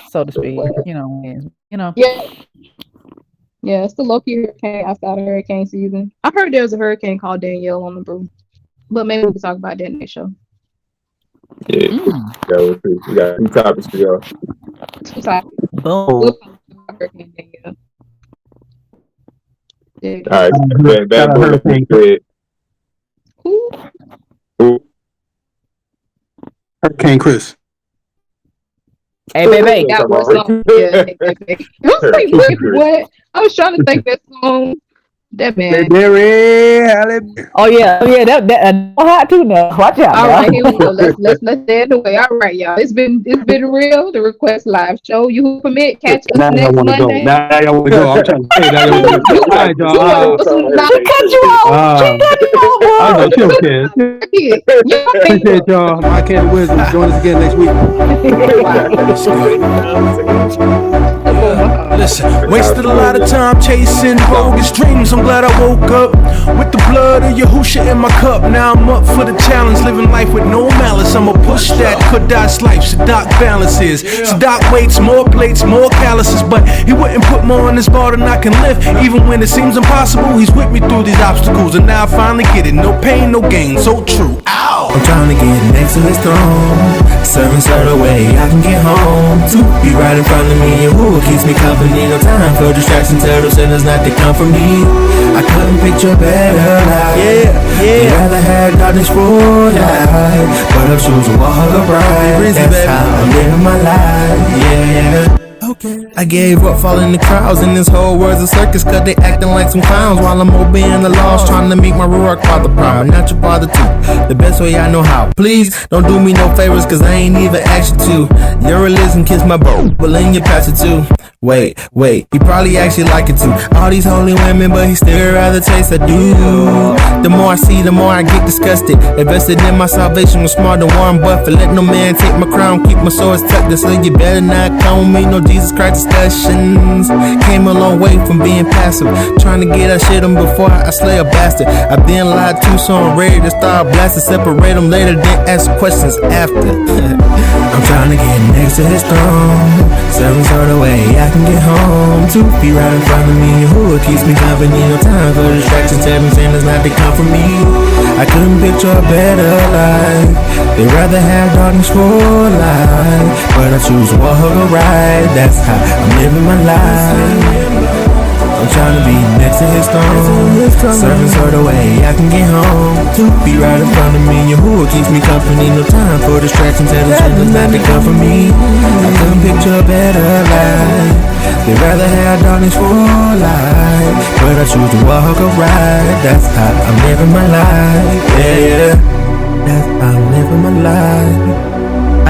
so to speak. You know. Yeah. Yeah, it's the low-key hurricane outside of hurricane season. I heard there's a hurricane called Danielle on the brew, but maybe we can talk about that next show. Yeah, we'll see. We got 2 topics for y'all. 2 topics. Boom. We'll talk about Hurricane Danielle. Yeah. All right, bad boy. Who? Hurricane Chris. Hey, baby. That was song. Yeah, hey. I was like, what? I was trying to think that song. That man. Oh yeah, that hot too now. Watch out. All now. right, here we go. Let's stay in the way. All right, y'all. It's been real. The Request Live show. You who permit, catch us Now next y'all want to go. Monday. Now y'all want to go. I'm trying to say now y'all want to go. All right, y'all. Cut you off. I know, chill, kids. Appreciate y'all. My Candy Wisdom. Join us again next week. Listen, wasted a lot of time chasing bogus dreams. I'm glad I woke up with the blood of Yahusha in my cup. Now I'm up for the challenge, living life with no malice. I'ma push that Kadash life, Sadak balances. Sadak waits, more plates, more calluses. But he wouldn't put more on this bar than I can lift. Even when it seems impossible, he's with me through these obstacles. And now I finally get it, no pain, no gain, so true. Ow! I'm trying to get next to his throne. Serving the way I can get home. To be right in front of me, and who keeps me company. No time for distraction, turtle sinners not to come from me. I couldn't picture a better life. I'd rather have darkness for life, but I'm choosing walk upright. That's how I'm living my life. Yeah. Okay. I gave up following the crowds, and this whole world's a circus, cause they acting like some clowns while I'm obeying the laws, trying to make my Ruach father proud. Not your father too, the best way I know how. Please don't do me no favors, cause I ain't even asked you to. Your religion kiss my boat, but then you pass it too. Wait, he probably actually like it too. All these holy women, but he still rather taste a dude. The more I see, the more I get disgusted. Invested in my salvation was smart than Warren Buffett. Let no man take my crown, keep my swords tucked. So you better not come with me, no Jesus Christ discussions. Came a long way from being passive, trying to get that shit on before I slay a bastard. I've been lied to, so I'm ready to start blasting. Separate them later, then ask questions after. I'm trying to get next to his throne. Serving sort of way I can get home. To be right in front of me, who keeps me company. No time for distractions, telling sinners not to come from me. I couldn't picture a better life. They'd rather have darkness for life, but I choose to walk right. That's how I'm living my life. I'm trying to be next to his throne. Serving sort of way I can get home. To be right in front of me, and who keeps me company. No time for distractions, telling sinners not to come from me. I couldn't picture a better life. They'd rather have darkness for life, but I choose to walk upright. That's how I'm living my life. Yeah. That's how I'm living my life.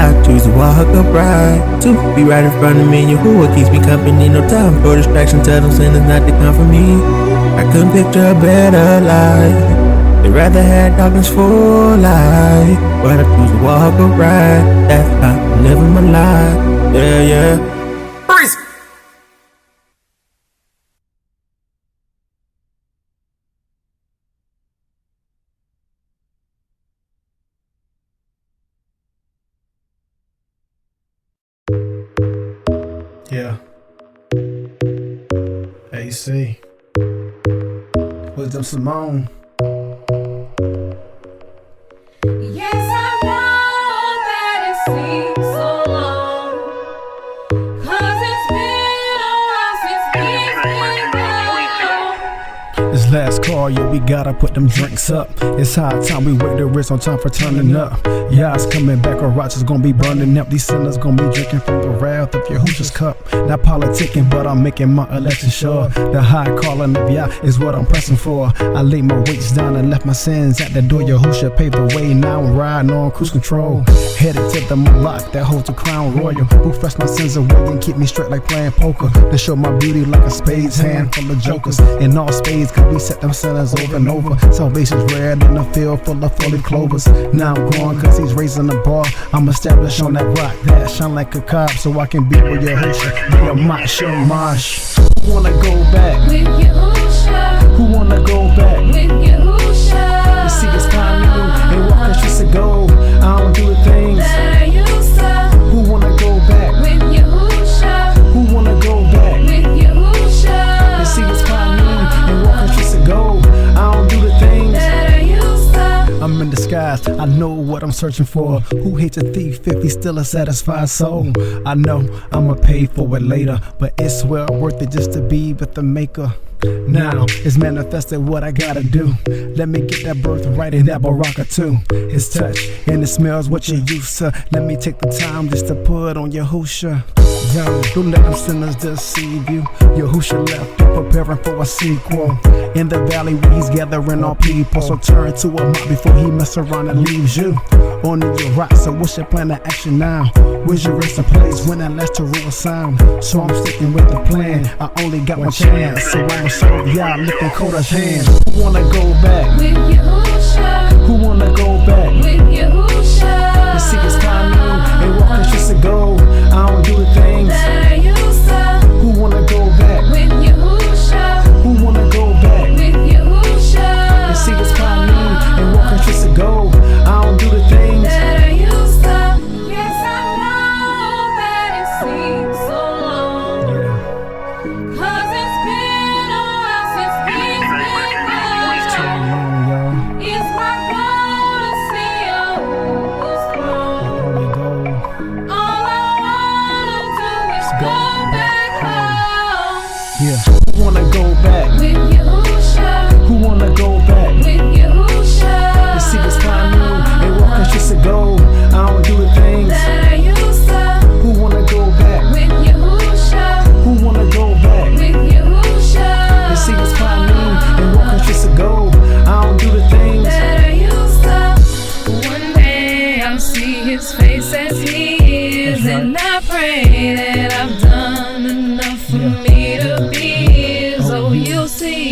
I choose to walk upright. To be right in front of me, and who keeps me company. No time for distraction, tell them sinners not to come for me. I couldn't picture a better life. They'd rather have darkness for life, but I choose to walk upright. That's how I'm living my life. Yeah. Freeze! Yeah. AC. Wisdom Simone. Yes, I know that it seems so long, 'cause it's been a while since we've been gone. This last call, yeah, we gotta put them drinks up. It's high time we wake the wrist on time for turning up. Yeah, it's coming back, or Roger's gonna be burning up. These sinners gonna be drinking from the wrath of Yahusha's cup. Not politicking, but I'm making my election sure. The high calling of Yah is what I'm pressing for. I laid my weights down and left my sins at the door. Yahusha paved the way, now I'm riding on cruise control. Headed to the Malak that holds the crown royal, who fresh my sins away and keep me straight like playing poker. To show my beauty like a spade's hand full of jokers. And all spades could be set them sinners over and over. Salvation's red in a field full of four-leaf clovers. Now I'm going cause he's raising the bar. I'm established on that rock that shine like a cop, so I can be with Yahusha. Be a mosh, wanna go back? with Yahusha, Who wanna go back? with Yahusha. You see, it's time new and walking streets of gold. I don't do the things That I used to, Who wanna go back? with Yahusha, Who wanna go back? with Yahusha. You see, it's time new and walking streets of gold. I don't do the things That I used to. I'm in disguise, I know what I'm searching for. Who hates a thief if he's still a satisfied soul? I know I'ma pay for it later, but it's well worth it just to be with the maker. Now it's manifested what I gotta do. Let me get that birthright in that baraka too. His touch and it smells what you used to. Let me take the time just to put on Yahusha. Yo, don't let them sinners deceive you. Yahusha left preparing for a sequel. In the valley where he's gathering all people. So turn to a mob before he mess around and leaves you. On your rock, so what's your plan of action now? Where's your resting place when that last to rule sound? So I'm sticking with the plan. I only got one chance, so I'ma serve y'all lifting Koda's hand. Who wanna go back? With Yahusha, Who wanna go back? with Yahusha. You see, it's time new and walking streets of gold. I don't do the things That I used to, Who wanna go back? with Yahusha, Who wanna go back? with Yahusha. You see, it's time new and walking streets of gold. I don't do the things That I used to. Yes, I know that it seems so long. Cause it's been a while since he's been gone. It's my goal to see Yahuwah's throne. All I wanna do is go back home. Yeah. Who wanna go back? With Yahusha, Who wanna go back? with Yahusha. You see, it's time new and walking streets of gold. I don't do the things That I used to, Who wanna go back? with Yahusha, Who wanna go back? with Yahusha. You see, it's time new and walking streets of gold. I don't do the things That I used to. One day I'll see his face as he is, and I pray that I've done enough for me to be his. Oh, you'll see,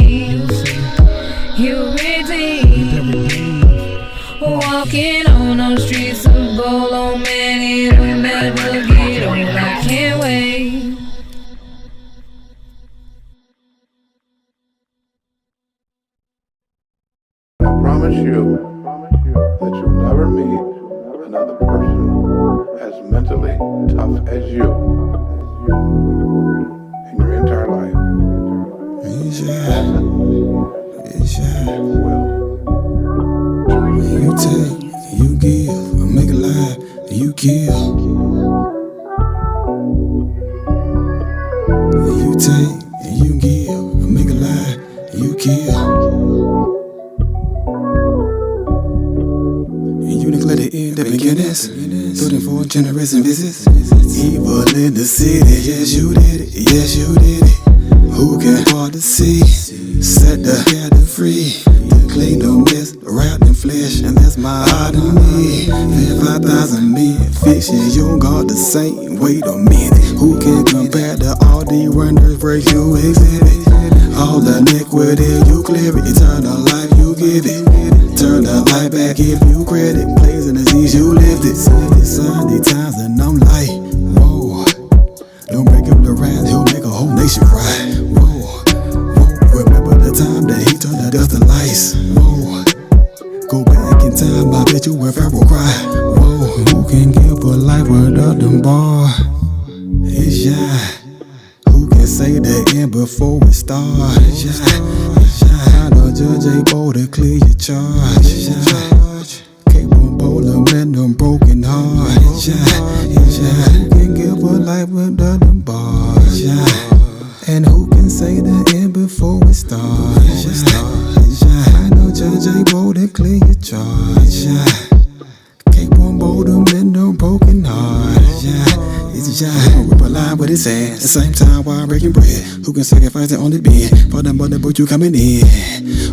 he'll redeem. Walking on those streets of gold, oh man, it'll never get old. I can't wait. I promise you that you'll never meet another person as mentally tough as you in your entire life. You take, you give, make a lie, you kill. You take, you give, make a lie, you kill. And you neglect the end, the beginnings, 34 generation visits. Evil in the city, yes you did it, yes you did it. Who can hard to see? Set the cattle free. Clean no mess, wrapped in flesh, and that's my heart and me. 5,000 men fishing, you got the same. Wait a minute, who can compare to all the wonders where you exhibit? All the iniquity you clear it, eternal life you give it. Turn the light back if you credit, plays and disease you lived it. Sunday times and I'm like, whoa. Don't break him the wrath, he'll make a whole nation cry. Whoa, whoa. Remember the time that he turned the dust to lice. Whoa, go back in time, I bet you where Pharaoh cry. Whoa, who can give a life without them bar? It's Yah. Who can say the end before it starts? It's Yah. I know Judge able to clear your charge. It's Yah. Capable of men them broken heart. It's Yah. It's Yah. Who can give a life without them bars? It's Yah. And who can say the end before it starts? It's Yah. I know Judge able to clear your charge. It's Yah. Capable of men them broken heart. It's Yah. It's Yah. Whip a line with his hand. At the same time while breaking bread. Who can sacrifice it on the bed? For the mother, but you coming in.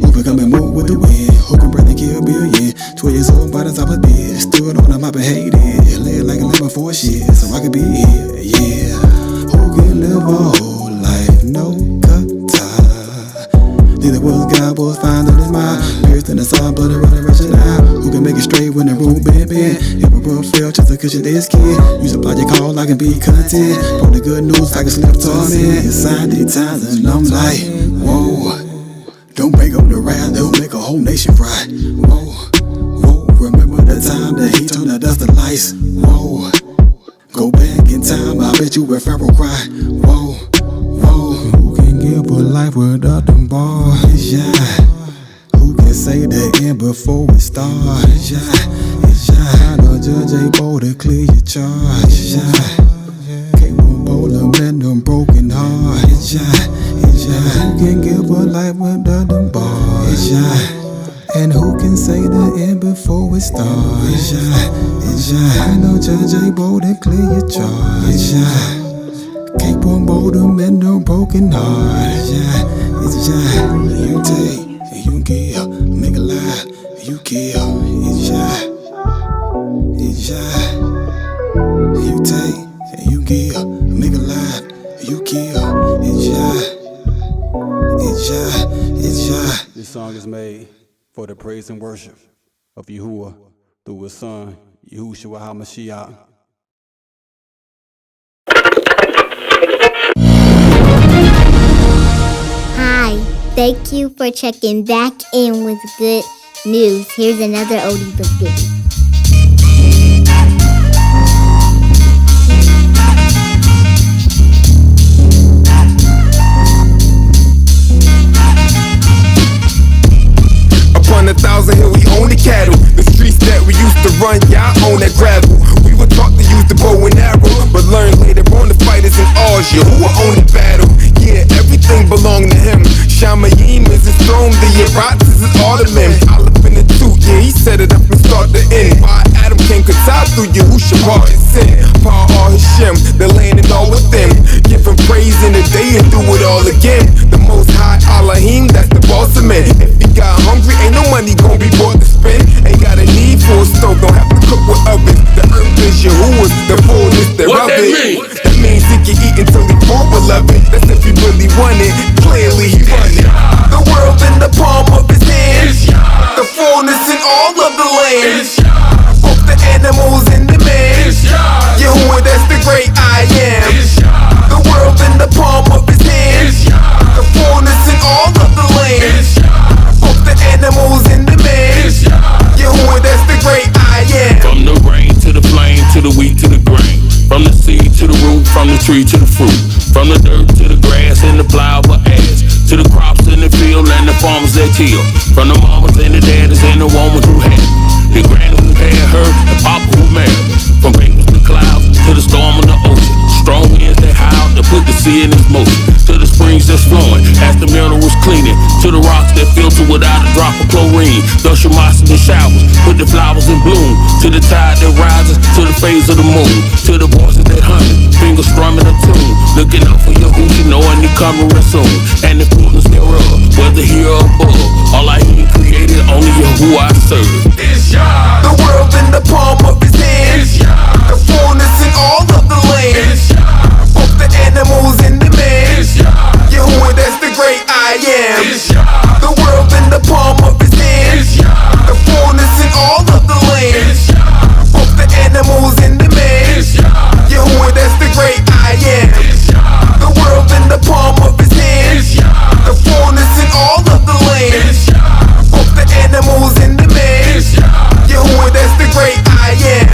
Who can come and move with the wind? Who can breathe and kill a billion? 12 years old by the top of bed. Stood on the mop and hated. Lay like a lemon for a shit. So I could be here, yeah. Who can live a whole life, no gutter? Neither was God, was fine in his mind. Pierced in the sun, bloody running, rushing out. Who can make it straight when the room been? If a room fell just to cushion this kid, you supply your call, I can be content. For the good news, I can slip torment. Inside these times, and I'm like, whoa. Don't break up the wrath, they'll make a whole nation cry. Whoa, whoa. Remember the time that he turned the dust to lights. Whoa. Go back in time, I bet you a Pharaoh cry. Whoa, whoa. Who can give a life without them bars? Yeah. Who can say the end before it starts? Yeah, yeah. No judge able to clear your charge. Yeah. Capable of mend them broken hearts. Yeah, yeah. Who can give a life without them bars? Yeah. And who can say the end before it starts? I know judge able to clear your charge. Capable to mend a broken heart. You take, you give, make a lie, you kill. You take, you give, make a lie, you kill. This song is made for the praise and worship of Yahuwah through his son, Yahushua HaMashiach. Hi, thank you for checking back in with good news. Here's another oldie but goodie. Upon 1,000 hill, we own the cattle. The streets that we used to run, y'all own that gravel. We were taught to use the bow and arrow, but learned later on the fight is in ours. Yahuwah own the battle. Yeah, everything belonged to him. Shamayim is his throne, the Yerats is his ottoman. Olive in the tooth, yeah, he set it up from start to end. Why Adam came Katab through Yahushua part his sin. Power all Hashem, the land and all within. Give him praise in the day and do it all again. The most high Elohim, that's the boss of men. If he got hungry, ain't no money gon' be bought to spend. Ain't got a need for a stove, don't have to cook with ovens. The earth is Yahuwah's, the fullness thereof it. That means he can eat until he full, beloved. That's if he really want it, clearly he run it. The world in the palm of his hand, the fullness in all of the land. Both the animals and the man. Yahuwah, that's the great I am. The world in the palm of his hand, the fullness in all of the land. Both the animals and the man. Yahuwah, that's the great I am. From the rain to the flame, to the wheat to the grain. From the seed to the root, from the tree to the fruit. From the dirt to the grass and the plow for ass. To the crops in the field and the farmers that till. From the mamas and the daddies and the woman who had. The granny who had her, the papa who married. From papers to clouds, to the storm in the ocean. Strong winds that howl, that put the sea in its motion. To the springs that's flowing, as the minerals cleaning. To the rocks that filter without a drop of chlorine. The moss in the showers, put the flowers in bloom. To the tide that rises, to the phase of the moon. To the voices that humming, fingers strumming a tune. Looking out for your Yahushua, knowing he coming real soon. And the fullness thereof, whether here or above. All I hear created, only Yahuwah I serve. The world in the palm of his hand, the fullness in all of the land. Both the animals and the man. Yahuwah, that's the great I am. The world in the palm of his hand, the fullness in all of the land. Both the animals and the man. Yahuwah, that's the great I am. The world in the palm of his hand, the fullness in all of the land. Both the animals and the man. Yahuwah, that's the great I am.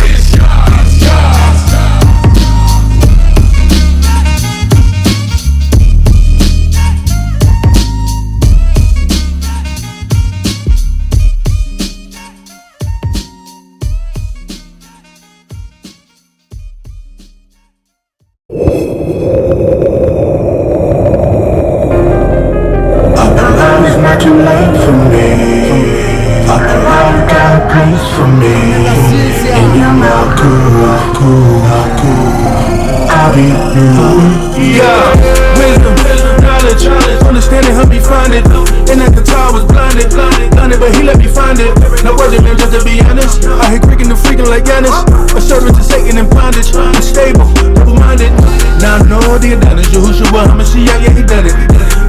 It's not too late for me. Up around got a place for me. And you're not cool. I'll be you. Yeah, wisdom, knowledge, knowledge. Understanding helped me find it. And at the time I was blinded, but he let me find it. Now worth it, man, just to be honest. I hate creaking and freaking like Giannis. A servant to Satan and bondage. Unstable, double-minded. Now I know the advantage. Yahushua HaMashiach, yeah, he done it.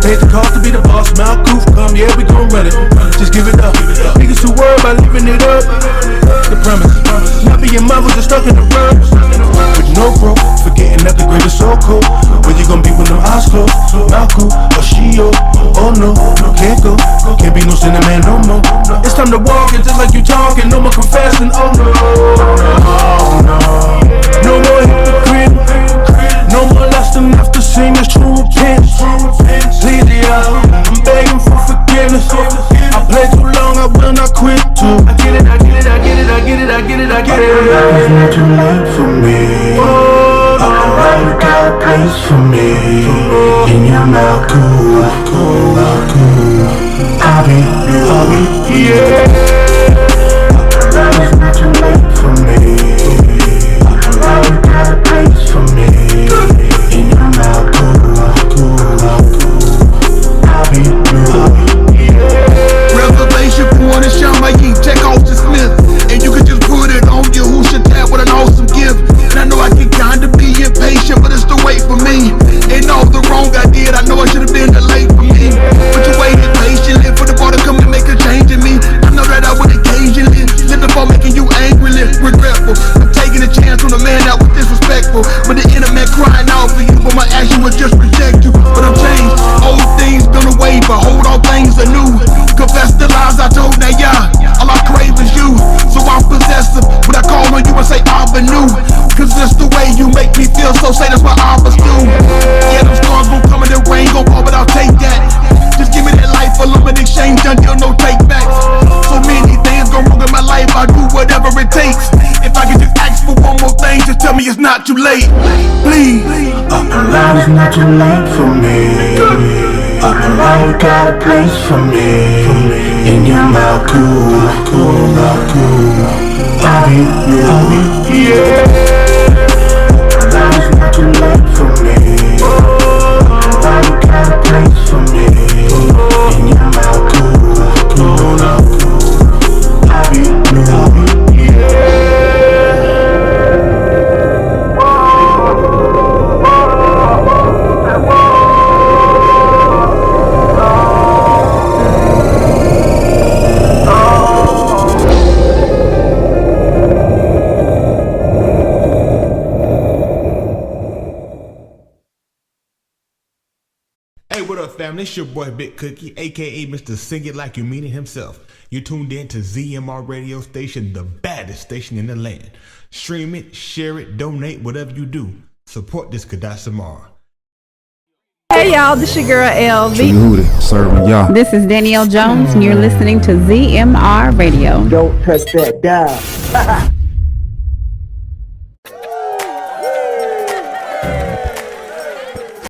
Paid the cost to be the boss. Mount Koof, come, yeah, we gon' run it. Just give it up. Niggas too worried about living it up. The promise. Not being mothers just stuck in the rug. With no growth, forgetting that the grave is so cold. Where you gon' be when them eyes closed? Malcolm or Shio? Oh no, can't go. Can't be no sinner man no more. It's time to walk it just like you talking. No more confessing. Oh no, oh no. No more hypocrite. No more lusting after sin. It's true repentance. Please it out. I'm begging for forgiveness. I played too long. I will not quit too. I get it. I get it. I get it. I get it. I get it. I get it. It's not too late for me. You got a place for me. In your mouth, cool. I'll be, yeah. It's not too late for me. You got a place for me. In your mouth, cool. I'll be, yeah. Revelation for the Shamayim, check off the Smith. And you can just put it on your Husha tab with an awesome gift. And I know I can kinda be impatient, but it's the wait for me. And all the wrong I did, I know I should've been late for me. But you waited patiently for the bar to come and make a change in me. I know that I would occasionally live before making you angrily regretful. I'm taking a chance on a man that was disrespectful. But the inner man crying out for you, but my action was just reject you. But I'm changed, old things gone away, but hold all things anew. Confess the lies I told, now yeah, all I crave is you. So I'm possessive, when I call on you and say Avenue. Cause that's the way you make me feel, so say that's what I must do. Yeah, them storms gon' come and the rain gon' fall, but I'll take that. Just give me that life alone in exchange until no take backs. So many things go wrong in my life, I'll do whatever it takes. If I can just ask for one more thing, just tell me it's not too late. Please. It's not too late for me. You got a place for me. In your mouth, cool. I'll be, yeah. It's not too late for me. You got a place for me. In your mouth, cool. I'll be, yeah. Family, it's your boy Big Cookie, aka Mr. Sing It Like You Mean It himself. You tuned in to ZMR radio station, the baddest station in the land. Stream it, share it, donate, whatever you do. Support this Kadasamar. Hey y'all, this your girl LV. Hootie, serving y'all. This is Danielle Jones, and you're listening to ZMR Radio. Don't touch that dial.